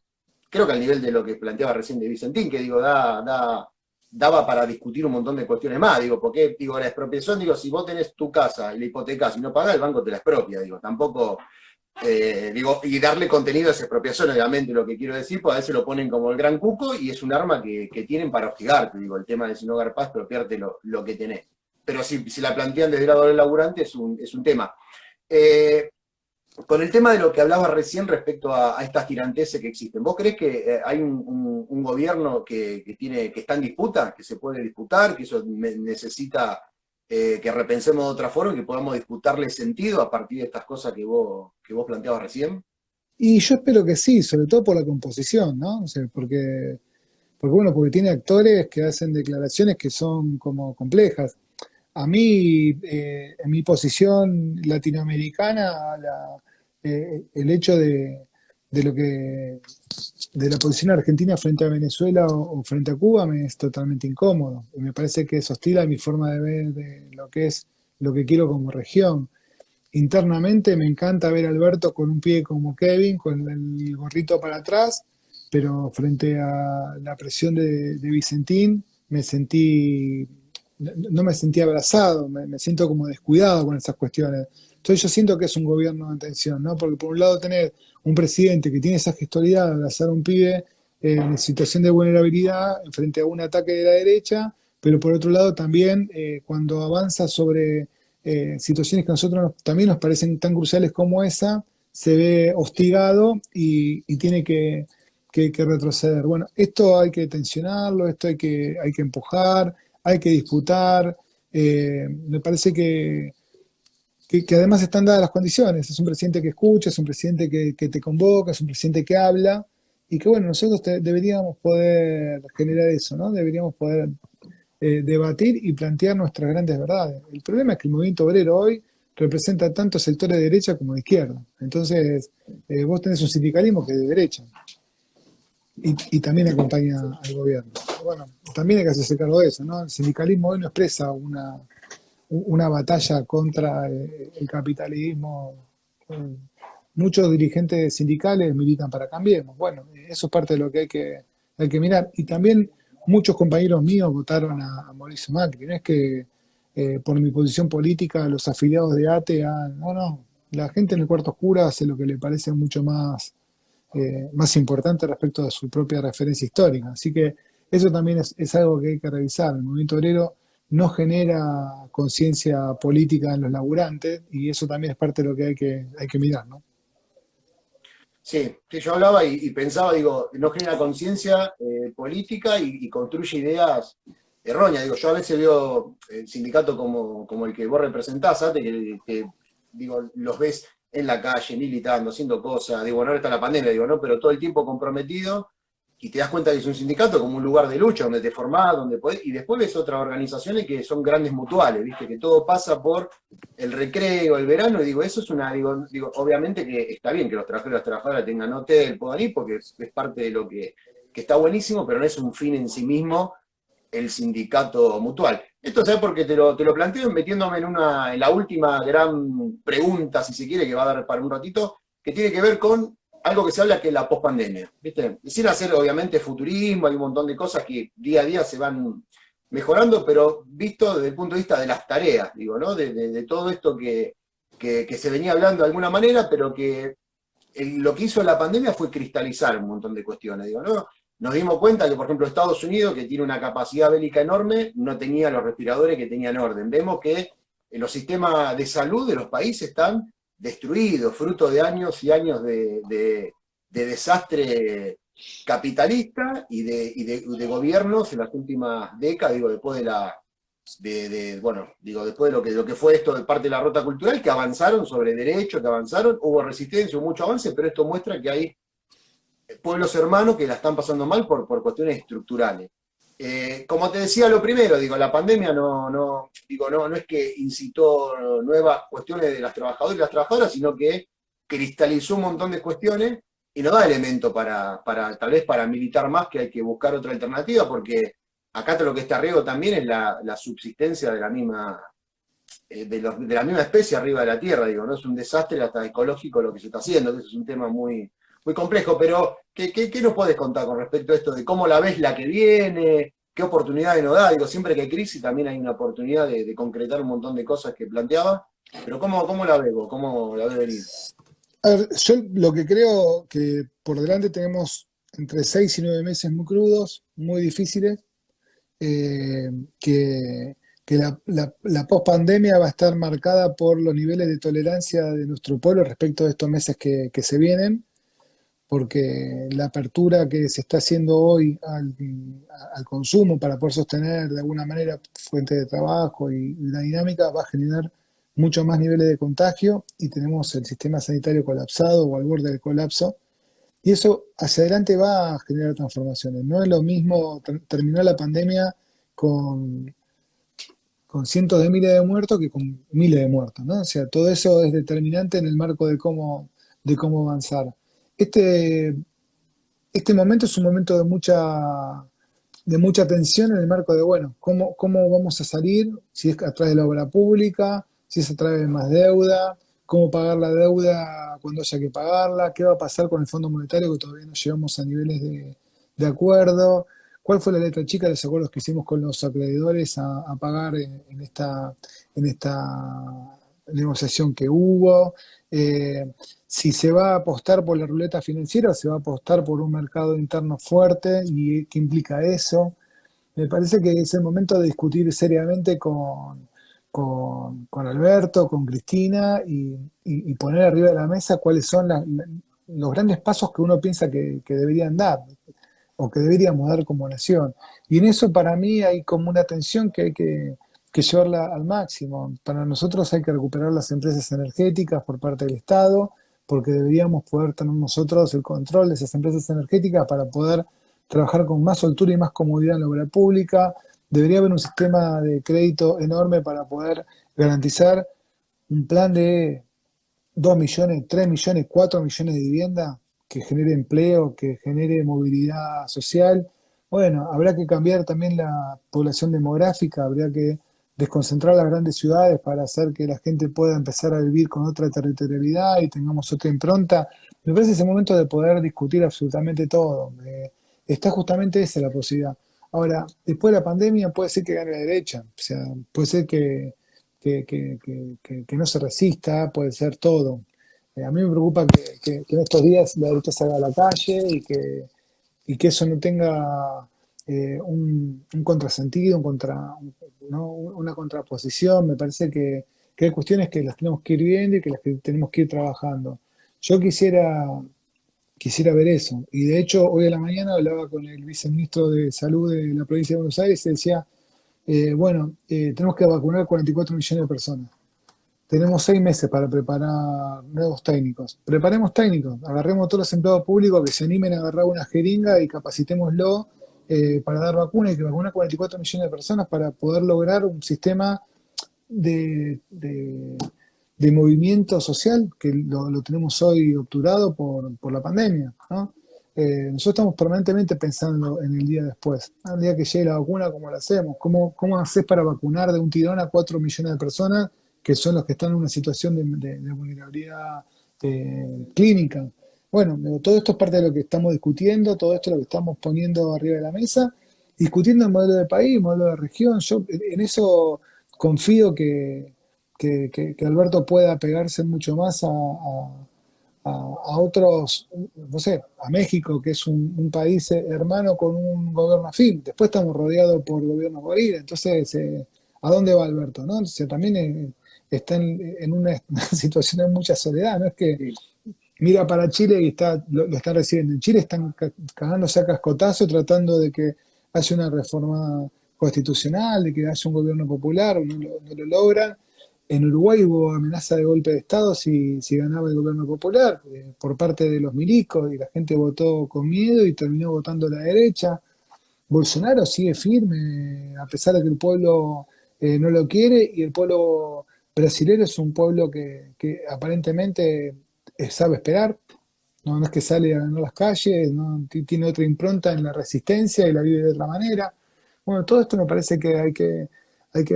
creo que al nivel de lo que planteaba recién de Vicentín, que digo, daba para discutir un montón de cuestiones más, digo, porque digo, la expropiación, digo, si vos tenés tu casa y la hipotecás y no pagás, el banco te la expropia, digo, tampoco. Digo, y darle contenido a esa expropiación, obviamente, lo que quiero decir, pues a veces lo ponen como el gran cuco y es un arma que tienen para hostigarte, digo, el tema de si no garpás, expropiarte lo que tenés. Pero si la plantean desde el lado del laburante es un tema. Eh, con el tema de lo que hablabas recién respecto a estas tiranteses que existen, ¿vos creés que hay un gobierno que está en disputa, que se puede disputar, que eso necesita que repensemos de otra forma y que podamos disputarle sentido a partir de estas cosas que vos planteabas recién? Y yo espero que sí, sobre todo por la composición, ¿no? O sea, porque bueno, porque tiene actores que hacen declaraciones que son como complejas. A mí, en mi posición latinoamericana, el hecho de lo que, de la posición argentina frente a Venezuela o frente a Cuba me es totalmente incómodo. Y me parece que es hostil a mi forma de ver de lo que es lo que quiero como región. Internamente me encanta ver a Alberto con un pie como Kevin, con el gorrito para atrás, pero frente a la presión de Vicentín no me sentí abrazado, me siento como descuidado con esas cuestiones. Entonces yo siento que es un gobierno de tensión, ¿no? Porque por un lado tener un presidente que tiene esa gestualidad de abrazar a un pibe en situación de vulnerabilidad frente a un ataque de la derecha, pero por otro lado también cuando avanza sobre situaciones que a nosotros también nos parecen tan cruciales como esa, se ve hostigado y tiene que retroceder. Bueno, esto hay que tensionarlo, esto hay que empujar, hay que disputar. Me parece que además están dadas las condiciones. Es un presidente que escucha, es un presidente que te convoca, es un presidente que habla. Y que bueno, nosotros deberíamos poder generar eso, ¿no? Deberíamos poder debatir y plantear nuestras grandes verdades. El problema es que el movimiento obrero hoy representa tanto sectores de derecha como de izquierda. Entonces, vos tenés un sindicalismo que es de derecha y también acompaña al gobierno. Bueno, también hay que hacerse cargo de eso, ¿no? El sindicalismo hoy no expresa una batalla contra el capitalismo. Eh, Muchos dirigentes sindicales militan para Cambiemos. Bueno, eso es parte de lo que hay que mirar. Y también muchos compañeros míos votaron a Mauricio Macri. No es que por mi posición política los afiliados de ATE, no, no. La gente en el cuarto oscuro hace lo que le parece mucho más importante respecto a su propia referencia histórica. Así que eso también es algo que hay que revisar. El movimiento obrero no genera conciencia política en los laburantes y eso también es parte de lo que hay que mirar, ¿no? Sí, sí, yo hablaba y pensaba, digo, no genera conciencia política y construye ideas erróneas. Digo, yo a veces veo el sindicato como el que vos representás, Ate, digo, los ves en la calle, militando, haciendo cosas, digo, bueno, ahora está la pandemia, digo, no, pero todo el tiempo comprometido y te das cuenta que es un sindicato como un lugar de lucha donde te formás, donde podés, y después ves otras organizaciones que son grandes mutuales, ¿viste? Que todo pasa por el recreo, el verano, y digo, eso es digo, obviamente que está bien que los trabajadores y las trabajadoras tengan hotel, puedan ir, porque es parte de lo que está buenísimo, pero no es un fin en sí mismo el sindicato mutual. Esto, ¿sabes? Porque te lo planteo metiéndome en la última gran pregunta, si se quiere, que va a dar para un ratito, que tiene que ver con algo que se habla que es la pospandemia, ¿viste? Sin hacer, obviamente, futurismo, hay un montón de cosas que día a día se van mejorando, pero visto desde el punto de vista de las tareas, digo, ¿no? De todo esto que se venía hablando de alguna manera, pero que lo que hizo la pandemia fue cristalizar un montón de cuestiones, digo, ¿no? Nos dimos cuenta que, por ejemplo, Estados Unidos, que tiene una capacidad bélica enorme, no tenía los respiradores que tenían orden. Vemos que los sistemas de salud de los países están destruidos, fruto de años y años de desastre capitalista y de gobiernos en las últimas décadas, digo, después bueno, digo, después de lo que fue esto de parte de la ruta cultural, que avanzaron sobre derechos, que avanzaron, hubo resistencia, hubo mucho avance, pero esto muestra que hay pueblos hermanos que la están pasando mal por cuestiones estructurales. Como te decía lo primero, digo, la pandemia no es que incitó nuevas cuestiones de las trabajadoras y las trabajadoras, sino que cristalizó un montón de cuestiones y no da elemento para tal vez para militar más, que hay que buscar otra alternativa, porque acá lo que está arriba también es la subsistencia de la misma de la misma especie arriba de la Tierra, digo, ¿no? Es un desastre hasta ecológico lo que se está haciendo, que es un tema muy complejo, pero ¿qué nos puedes contar con respecto a esto de cómo la ves la que viene? ¿Qué oportunidades nos da? Digo, siempre que hay crisis también hay una oportunidad de concretar un montón de cosas que planteaba, pero ¿cómo la ves vos? ¿Cómo la ves venir? A ver, yo lo que creo que por delante tenemos entre 6 y 9 meses muy crudos, muy difíciles, eh, que, que la pospandemia va a estar marcada por los niveles de tolerancia de nuestro pueblo respecto de estos meses que se vienen, porque la apertura que se está haciendo hoy al consumo para poder sostener de alguna manera fuentes de trabajo y la dinámica va a generar mucho más niveles de contagio y tenemos el sistema sanitario colapsado o al borde del colapso. Y eso hacia adelante va a generar transformaciones. No es lo mismo terminar la pandemia con, con cientos de miles de muertos que con miles de muertos, ¿no? O sea, todo eso es determinante en el marco de cómo avanzar. Este, este momento es un momento de mucha tensión en el marco de, bueno, cómo vamos a salir, si es a través de la obra pública, si es a través de más deuda, cómo pagar la deuda cuando haya que pagarla, qué va a pasar con el Fondo Monetario que todavía no llegamos a niveles de acuerdo, cuál fue la letra chica de los acuerdos que hicimos con los acreedores a pagar en esta negociación que hubo. Si se va a apostar por la ruleta financiera o se va a apostar por un mercado interno fuerte y qué implica eso. Me parece que es el momento de discutir seriamente con Alberto, con Cristina y poner arriba de la mesa cuáles son los grandes pasos que uno piensa que deberían dar o que deberíamos dar como nación. Y en eso para mí hay como una tensión que hay que llevarla al máximo. Para nosotros hay que recuperar las empresas energéticas por parte del Estado, porque deberíamos poder tener nosotros el control de esas empresas energéticas para poder trabajar con más soltura y más comodidad en la obra pública. Debería haber un sistema de crédito enorme para poder garantizar un plan de 2 millones, 3 millones, 4 millones de viviendas que genere empleo, que genere movilidad social. Bueno, habrá que cambiar también la población demográfica, habría que desconcentrar las grandes ciudades para hacer que la gente pueda empezar a vivir con otra territorialidad y tengamos otra impronta. Me parece ese momento de poder discutir absolutamente todo. Está justamente esa la posibilidad. Ahora, después de la pandemia puede ser que gane la derecha, o sea, puede ser que no se resista, puede ser todo. A mí me preocupa que en estos días la derecha salga a la calle y que eso no tenga un contrasentido, ¿no? Una contraposición. Me parece que hay cuestiones que las tenemos que ir viendo y que las que tenemos que ir trabajando. Yo quisiera ver eso. Y de hecho, hoy a la mañana hablaba con el viceministro de Salud de la provincia de Buenos Aires y decía, tenemos que vacunar 44 millones de personas. Tenemos 6 meses para preparar nuevos técnicos. Preparemos técnicos, agarremos a todos los empleados públicos que se animen a agarrar una jeringa y capacitémoslo para dar vacuna y que vacunar 44 millones de personas para poder lograr un sistema de, de- de movimiento social que lo tenemos hoy obturado por la pandemia, ¿no? Nosotros estamos permanentemente pensando en el día después. Al día que llegue la vacuna, ¿cómo lo hacemos? ¿Cómo haces para vacunar de un tirón a 4 millones de personas que son los que están en una situación de vulnerabilidad clínica? Bueno, digo, todo esto es parte de lo que estamos discutiendo, todo esto es lo que estamos poniendo arriba de la mesa, discutiendo el modelo de país, el modelo de región. Yo en eso confío que Alberto pueda pegarse mucho más a otros, no sé, a México, que es un país hermano con un gobierno afín. Después estamos rodeados por gobiernos gorila. Entonces, ¿a dónde va Alberto? ¿No? O sea, también está en una, una situación de mucha soledad. No es que Sí. mira para Chile y lo está recibiendo. En Chile están cagándose a cascotazo tratando de que haya una reforma constitucional, de que haya un gobierno popular, no lo logran. En Uruguay hubo amenaza de golpe de Estado si ganaba el gobierno popular por parte de los milicos y la gente votó con miedo y terminó votando a la derecha. Bolsonaro sigue firme a pesar de que el pueblo no lo quiere y el pueblo brasileño es un pueblo que aparentemente sabe esperar, no es que sale a ganar las calles, no, tiene otra impronta en la resistencia y la vive de otra manera. Bueno, todo esto me parece que hay que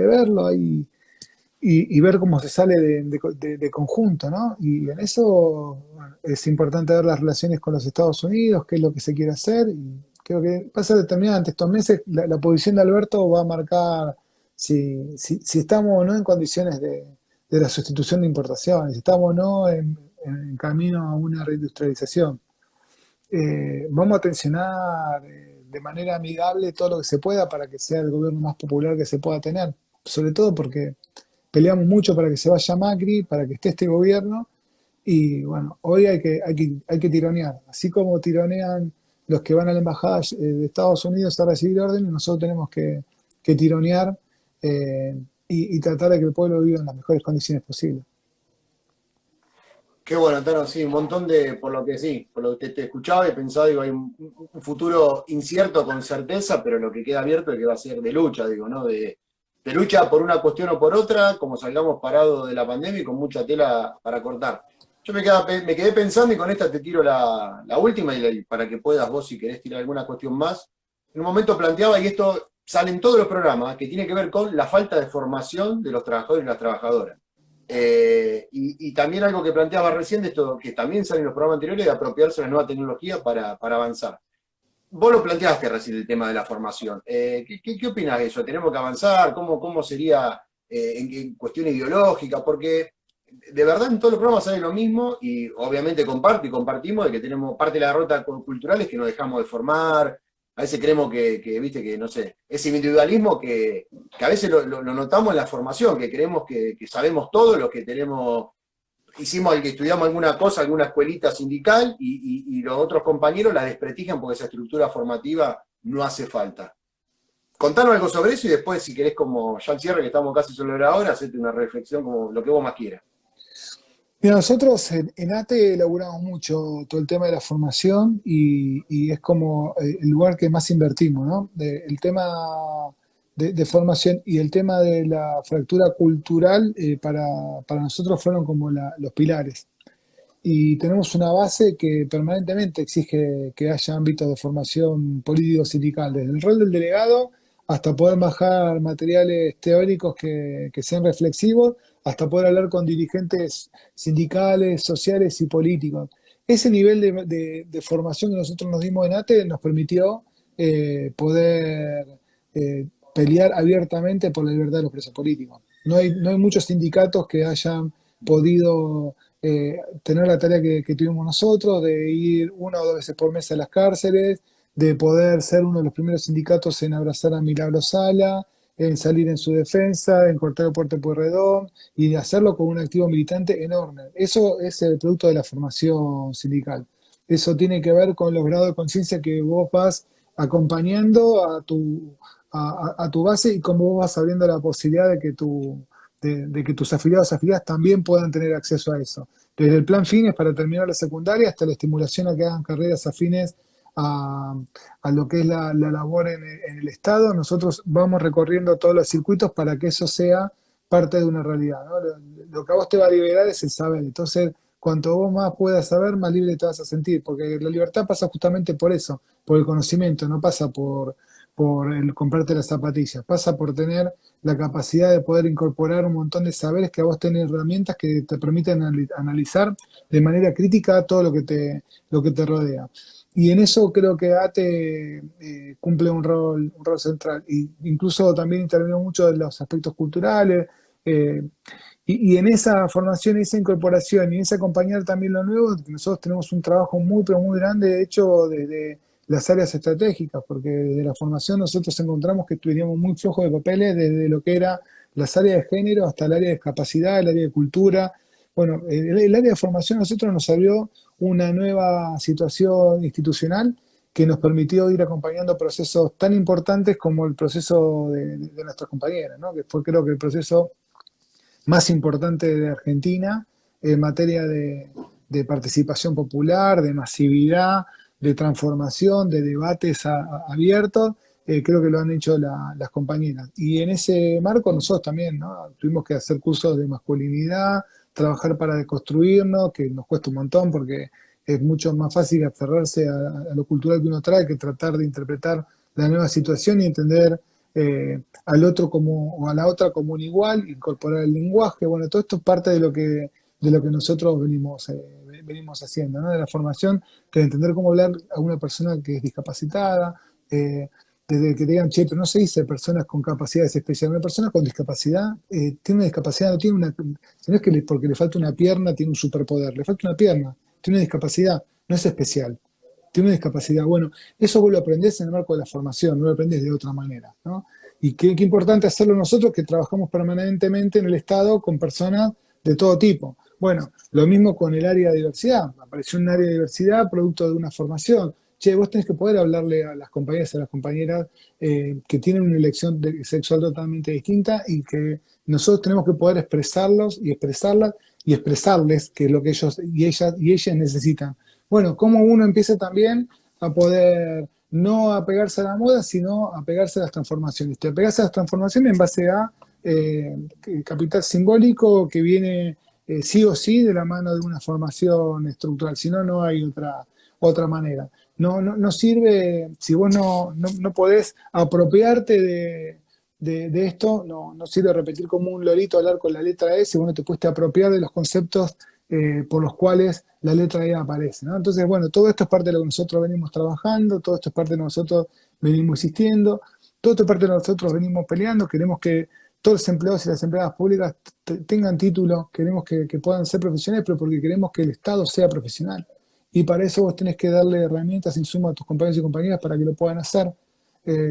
verlo y ver cómo se sale de conjunto, ¿no? Y en eso bueno, es importante ver las relaciones con los Estados Unidos, qué es lo que se quiere hacer. Y creo que va a ser determinante estos meses. La posición de Alberto va a marcar si estamos o no en condiciones de la sustitución de importaciones, si estamos o no en camino a una reindustrialización. Vamos a tensionar de manera amigable todo lo que se pueda para que sea el gobierno más popular que se pueda tener, sobre todo porque peleamos mucho para que se vaya Macri, para que esté este gobierno, Y bueno, hoy hay que tironear. Así como tironean los que van a la embajada de Estados Unidos a recibir órdenes, nosotros tenemos que tironear eh, y tratar de que el pueblo viva en las mejores condiciones posibles. Qué bueno, Tano, sí, un montón por lo que sí, por lo que te escuchaba y pensaba, digo, hay un futuro incierto con certeza, pero lo que queda abierto es que va a ser de lucha, digo, ¿no? De lucha por una cuestión o por otra, como salgamos parados de la pandemia y con mucha tela para cortar. Yo me quedé pensando y con esta te tiro la última y para que puedas vos, si querés tirar alguna cuestión más. En un momento planteaba, y esto sale en todos los programas, que tiene que ver con la falta de formación de los trabajadores y las trabajadoras. Y también algo que planteaba recién, de esto que también sale en los programas anteriores, de apropiarse de la nueva tecnología para avanzar. Vos lo planteaste recién el tema de la formación. ¿Qué opinas de eso? ¿Tenemos que avanzar? ¿Cómo sería en cuestión ideológica? Porque de verdad en todos los programas sale lo mismo y obviamente compartimos de que tenemos parte de la derrota cultural es que nos dejamos de formar. A veces creemos viste, que no sé, ese individualismo que a veces lo notamos en la formación, que creemos que sabemos todo, lo que tenemos, hicimos el que estudiamos alguna cosa, alguna escuelita sindical, y los otros compañeros la desprestigian porque esa estructura formativa no hace falta. Contanos algo sobre eso y después, si querés, como ya al cierre, que estamos casi sobre la hora, hacete una reflexión como lo que vos más quieras. Mira, nosotros en ATE elaboramos mucho todo el tema de la formación y es como el lugar que más invertimos, ¿no? El tema de formación y el tema de la fractura cultural para nosotros fueron como los pilares. Y tenemos una base que permanentemente exige que haya ámbitos de formación político-sindical, desde el rol del delegado hasta poder bajar materiales teóricos que sean reflexivos, hasta poder hablar con dirigentes sindicales, sociales y políticos. Ese nivel de formación que nosotros nos dimos en ATE nos permitió poder pelear abiertamente por la libertad de los presos políticos. No hay muchos sindicatos que hayan podido tener la tarea que tuvimos nosotros, de ir una o dos veces por mes a las cárceles, de poder ser uno de los primeros sindicatos en abrazar a Milagro Sala, en salir en su defensa, en cortar el puerto de Pueyrredón y de hacerlo con un activo militante enorme. Eso es el producto de la formación sindical. Eso tiene que ver con los grados de conciencia que vos vas acompañando a tu base y cómo vos vas abriendo la posibilidad de que tus afiliados o afiliadas también puedan tener acceso a eso. Desde el plan fines para terminar la secundaria hasta la estimulación a que hagan carreras afines a, a lo que es la labor en el Estado, nosotros vamos recorriendo todos los circuitos para que eso sea parte de una realidad, ¿no? Lo que a vos te va a liberar es el saber. Entonces, cuanto vos más puedas saber, más libre te vas a sentir, porque la libertad pasa justamente por eso, por el conocimiento, no pasa por el comprarte las zapatillas, pasa por tener la capacidad de poder incorporar un montón de saberes que a vos tenés herramientas que te permiten analizar de manera crítica todo lo que te rodea. Y en eso creo que ATE cumple un rol central. Y incluso también intervino mucho en los aspectos culturales. eh, y en esa formación, esa incorporación y en ese acompañar también lo nuevo, nosotros tenemos un trabajo muy, pero muy grande, de hecho, desde las áreas estratégicas, porque desde la formación nosotros encontramos que estuvimos muy flojos de papeles, desde lo que era las áreas de género hasta el área de discapacidad, el área de cultura. Bueno, el área de formación a nosotros nos abrió una nueva situación institucional que nos permitió ir acompañando procesos tan importantes como el proceso de nuestras compañeras, ¿no? Que fue creo que el proceso más importante de Argentina en materia de participación popular, de masividad, de transformación, de debates abiertos. Creo que lo han hecho las compañeras. Y en ese marco nosotros también, ¿no? Tuvimos que hacer cursos de masculinidad, trabajar para deconstruirnos, que nos cuesta un montón porque es mucho más fácil aferrarse a lo cultural que uno trae que tratar de interpretar la nueva situación y entender al otro como, o a la otra como un igual, incorporar el lenguaje. Bueno, todo esto es parte de lo que nosotros venimos haciendo, ¿no? De la formación, de entender cómo hablar a una persona que es discapacitada, desde que te digan, che, pero no se dice personas con capacidades especiales. Una persona con discapacidad tiene una discapacidad, no tiene una, si no es que porque le falta una pierna, tiene un superpoder, le falta una pierna, tiene una discapacidad, no es especial, tiene una discapacidad. Bueno, eso vos lo aprendés en el marco de la formación, no lo aprendés de otra manera, ¿no? Y qué importante hacerlo nosotros que trabajamos permanentemente en el Estado con personas de todo tipo, Bueno, lo mismo con el área de diversidad. Apareció un área de diversidad producto de una formación. Che, vos tenés que poder hablarle a las compañeras y a las compañeras que tienen una elección sexual totalmente distinta y que nosotros tenemos que poder expresarlos y expresarlas y expresarles que es lo que ellos y ellas necesitan. Bueno, cómo uno empieza también a poder no apegarse a la moda, sino apegarse a las transformaciones. Te apegas a las transformaciones en base a capital simbólico que viene sí o sí de la mano de una formación estructural, si no, no hay otra manera. No sirve, si vos no podés apropiarte de esto, no sirve repetir como un lorito hablar con la letra E si vos no te puedes apropiar de los conceptos por los cuales la letra E aparece, ¿no? Entonces, bueno, todo esto es parte de lo que nosotros venimos trabajando, todo esto es parte de lo que nosotros venimos insistiendo, todo esto es parte de lo que nosotros venimos peleando, queremos que todos los empleados y las empleadas públicas tengan título, queremos que puedan ser profesionales, pero porque queremos que el Estado sea profesional. Y para eso vos tenés que darle herramientas, insumos a tus compañeros y compañeras para que lo puedan hacer,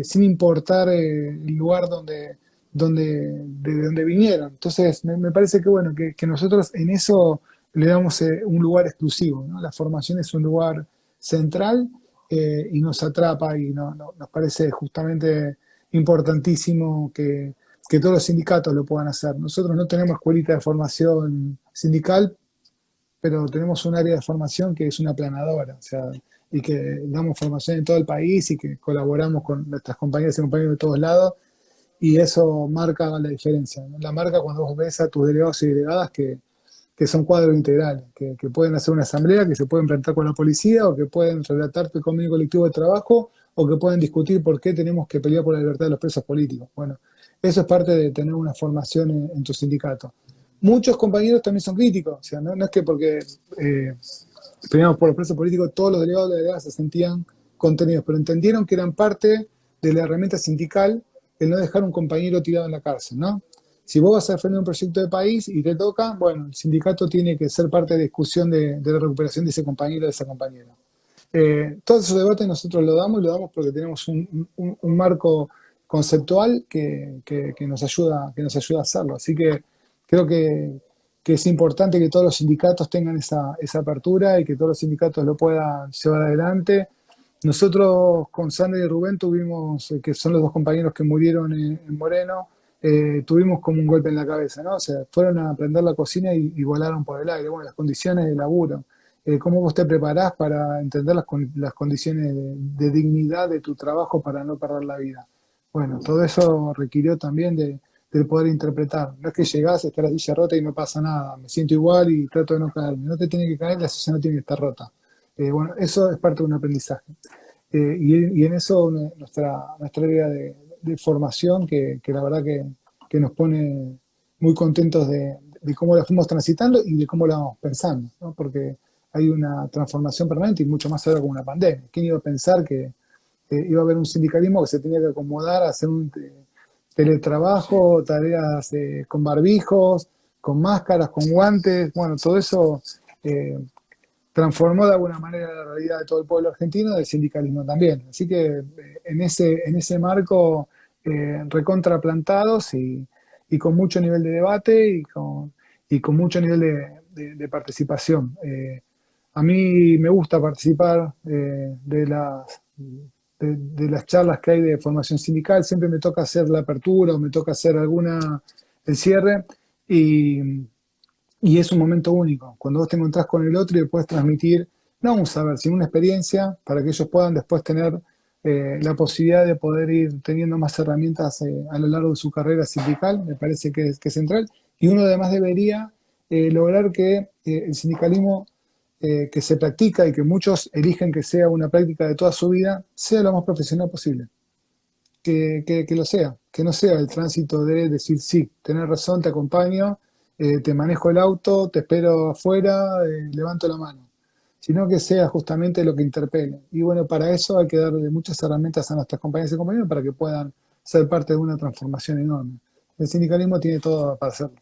sin importar el lugar de donde vinieron. Entonces, me parece que bueno, que nosotros en eso le damos un lugar exclusivo, ¿no? La formación es un lugar central y nos atrapa y nos parece justamente importantísimo que todos los sindicatos lo puedan hacer. Nosotros no tenemos escuelita de formación sindical, pero tenemos un área de formación que es una aplanadora, o sea, y que damos formación en todo el país y que colaboramos con nuestras compañeras y compañeros de todos lados, y eso marca la diferencia, ¿no? La marca cuando vos ves a tus delegados y delegadas que son cuadros integrales, que pueden hacer una asamblea, que se pueden enfrentar con la policía, o que pueden relatar el convenio colectivo de trabajo, o que pueden discutir por qué tenemos que pelear por la libertad de los presos políticos. Bueno, eso es parte de tener una formación en tu sindicato. Muchos compañeros también son críticos, o sea, no es que porque peleamos por los presos políticos todos los delegados y delegadas se sentían contenidos, pero entendieron que eran parte de la herramienta sindical el no dejar un compañero tirado en la cárcel, ¿no? Si vos vas a defender un proyecto de país y te toca, bueno, el sindicato tiene que ser parte de la discusión de la recuperación de ese compañero o de esa compañera. Todos esos debates nosotros lo damos porque tenemos un marco conceptual que nos ayuda a hacerlo. Así que creo que es importante que todos los sindicatos tengan esa apertura y que todos los sindicatos lo puedan llevar adelante. Nosotros con Sandra y Rubén tuvimos, que son los dos compañeros que murieron en Moreno, tuvimos como un golpe en la cabeza, ¿no? O sea, fueron a aprender la cocina y volaron por el aire. Bueno, las condiciones de laburo. ¿Cómo vos te preparás para entender las condiciones de dignidad de tu trabajo para no perder la vida? Bueno, todo eso requirió también del poder interpretar. No es que llegás, está la silla rota y no pasa nada, me siento igual y trato de no caerme. No te tiene que caer, la silla no tiene que estar rota. Bueno, eso es parte de un aprendizaje. Y en eso nuestra área de formación, que la verdad que nos pone muy contentos de cómo la fuimos transitando y de cómo la vamos pensando, ¿no? Porque hay una transformación permanente y mucho más ahora con una pandemia. ¿Quién iba a pensar que iba a haber un sindicalismo que se tenía que acomodar a hacer un teletrabajo, tareas con barbijos, con máscaras, con guantes? Bueno, todo eso transformó de alguna manera la realidad de todo el pueblo argentino, del sindicalismo también. Así que en ese marco recontraplantados y con mucho nivel de debate y con mucho nivel de participación. A mí me gusta participar de las charlas que hay de formación sindical, siempre me toca hacer la apertura o me toca hacer el cierre y es un momento único, cuando vos te encontrás con el otro y le puedes transmitir, no un saber, sino una experiencia para que ellos puedan después tener la posibilidad de poder ir teniendo más herramientas a lo largo de su carrera sindical, me parece que es central, y uno además debería lograr que el sindicalismo que se practica y que muchos eligen que sea una práctica de toda su vida, sea lo más profesional posible. Que lo sea, que no sea el tránsito de decir sí, tenés razón, te acompaño, te manejo el auto, te espero afuera, levanto la mano, sino que sea justamente lo que interpele. Y bueno, para eso hay que darle muchas herramientas a nuestras compañeras y compañeros para que puedan ser parte de una transformación enorme. El sindicalismo tiene todo para hacerlo.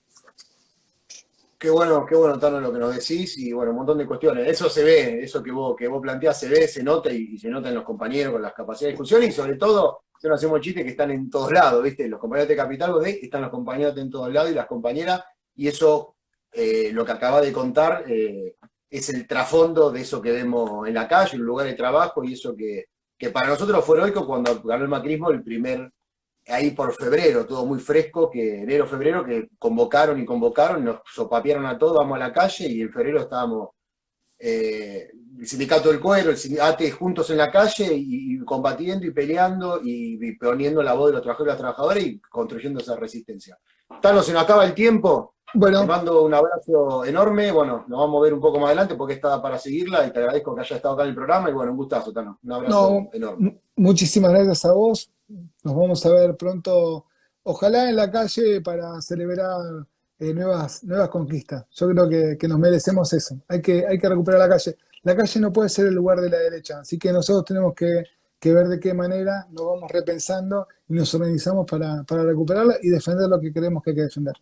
Qué bueno, Tano, lo que nos decís, y bueno, un montón de cuestiones. Eso se ve, eso que vos planteás se ve, se nota y se nota en los compañeros con las capacidades de discusión y sobre todo, si no hacemos chistes que están en todos lados, ¿viste? Los compañeros de Capital, vos ves, están los compañeros en todos lados y las compañeras, y eso lo que acaba de contar es el trasfondo de eso que vemos en la calle, en un lugar de trabajo, y eso que para nosotros fue heroico cuando ganó el macrismo ahí por febrero, todo muy fresco, que enero, febrero, que convocaron, nos sopapearon a todos, vamos a la calle, y en febrero estábamos el sindicato del cuero, el sindicato juntos en la calle y combatiendo y peleando y poniendo la voz de los trabajadores y las trabajadoras y construyendo esa resistencia. Tano, se nos acaba el tiempo. Bueno, Te mando un abrazo enorme. Bueno, nos vamos a ver un poco más adelante porque está para seguirla y te agradezco que hayas estado acá en el programa y bueno, un gustazo, Tano. Un abrazo no, enorme. muchísimas gracias a vos. Nos vamos a ver pronto, ojalá en la calle para celebrar nuevas conquistas. Yo creo que nos merecemos eso. Hay que recuperar la calle. La calle no puede ser el lugar de la derecha, así que nosotros tenemos que ver de qué manera nos vamos repensando y nos organizamos para recuperarla y defender lo que creemos que hay que defender.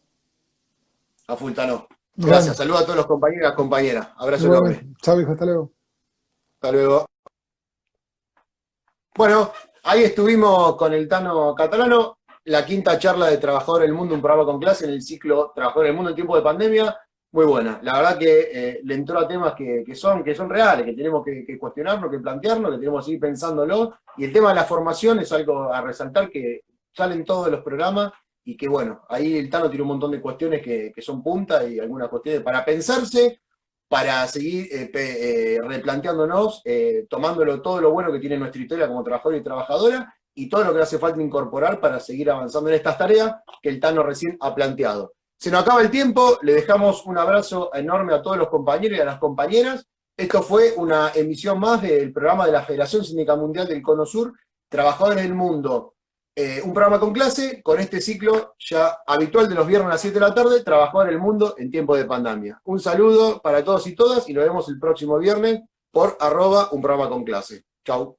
A full, Tano. Nos Gracias. vemos. Saludos a todos los compañeros y las compañeras. Abrazo Igualmente. enorme. Chao, hijo, hasta luego. Hasta luego. Bueno, ahí estuvimos con el Tano Catalano, la quinta charla de Trabajador del Mundo, un programa con clase en el ciclo Trabajador del Mundo en tiempo de pandemia. Muy buena. La verdad que le entró a temas que son reales, que tenemos que cuestionarnos, que plantearnos, que tenemos que seguir pensándolo. Y el tema de la formación es algo a resaltar que sale en todos los programas y que bueno, ahí el Tano tiene un montón de cuestiones que son punta y algunas cuestiones para pensarse, para seguir replanteándonos, tomándolo todo lo bueno que tiene nuestra historia como trabajador y trabajadora y todo lo que hace falta incorporar para seguir avanzando en estas tareas que el Tano recién ha planteado. Se nos acaba el tiempo, le dejamos un abrazo enorme a todos los compañeros y a las compañeras. Esto fue una emisión más del programa de la Federación Sindical Mundial del Cono Sur, Trabajadores del Mundo. Un programa con clase, con este ciclo ya habitual de los viernes a las 7 de la tarde, Trabajadores del Mundo en tiempo de pandemia. Un saludo para todos y todas y nos vemos el próximo viernes por @un programa con clase. Chau.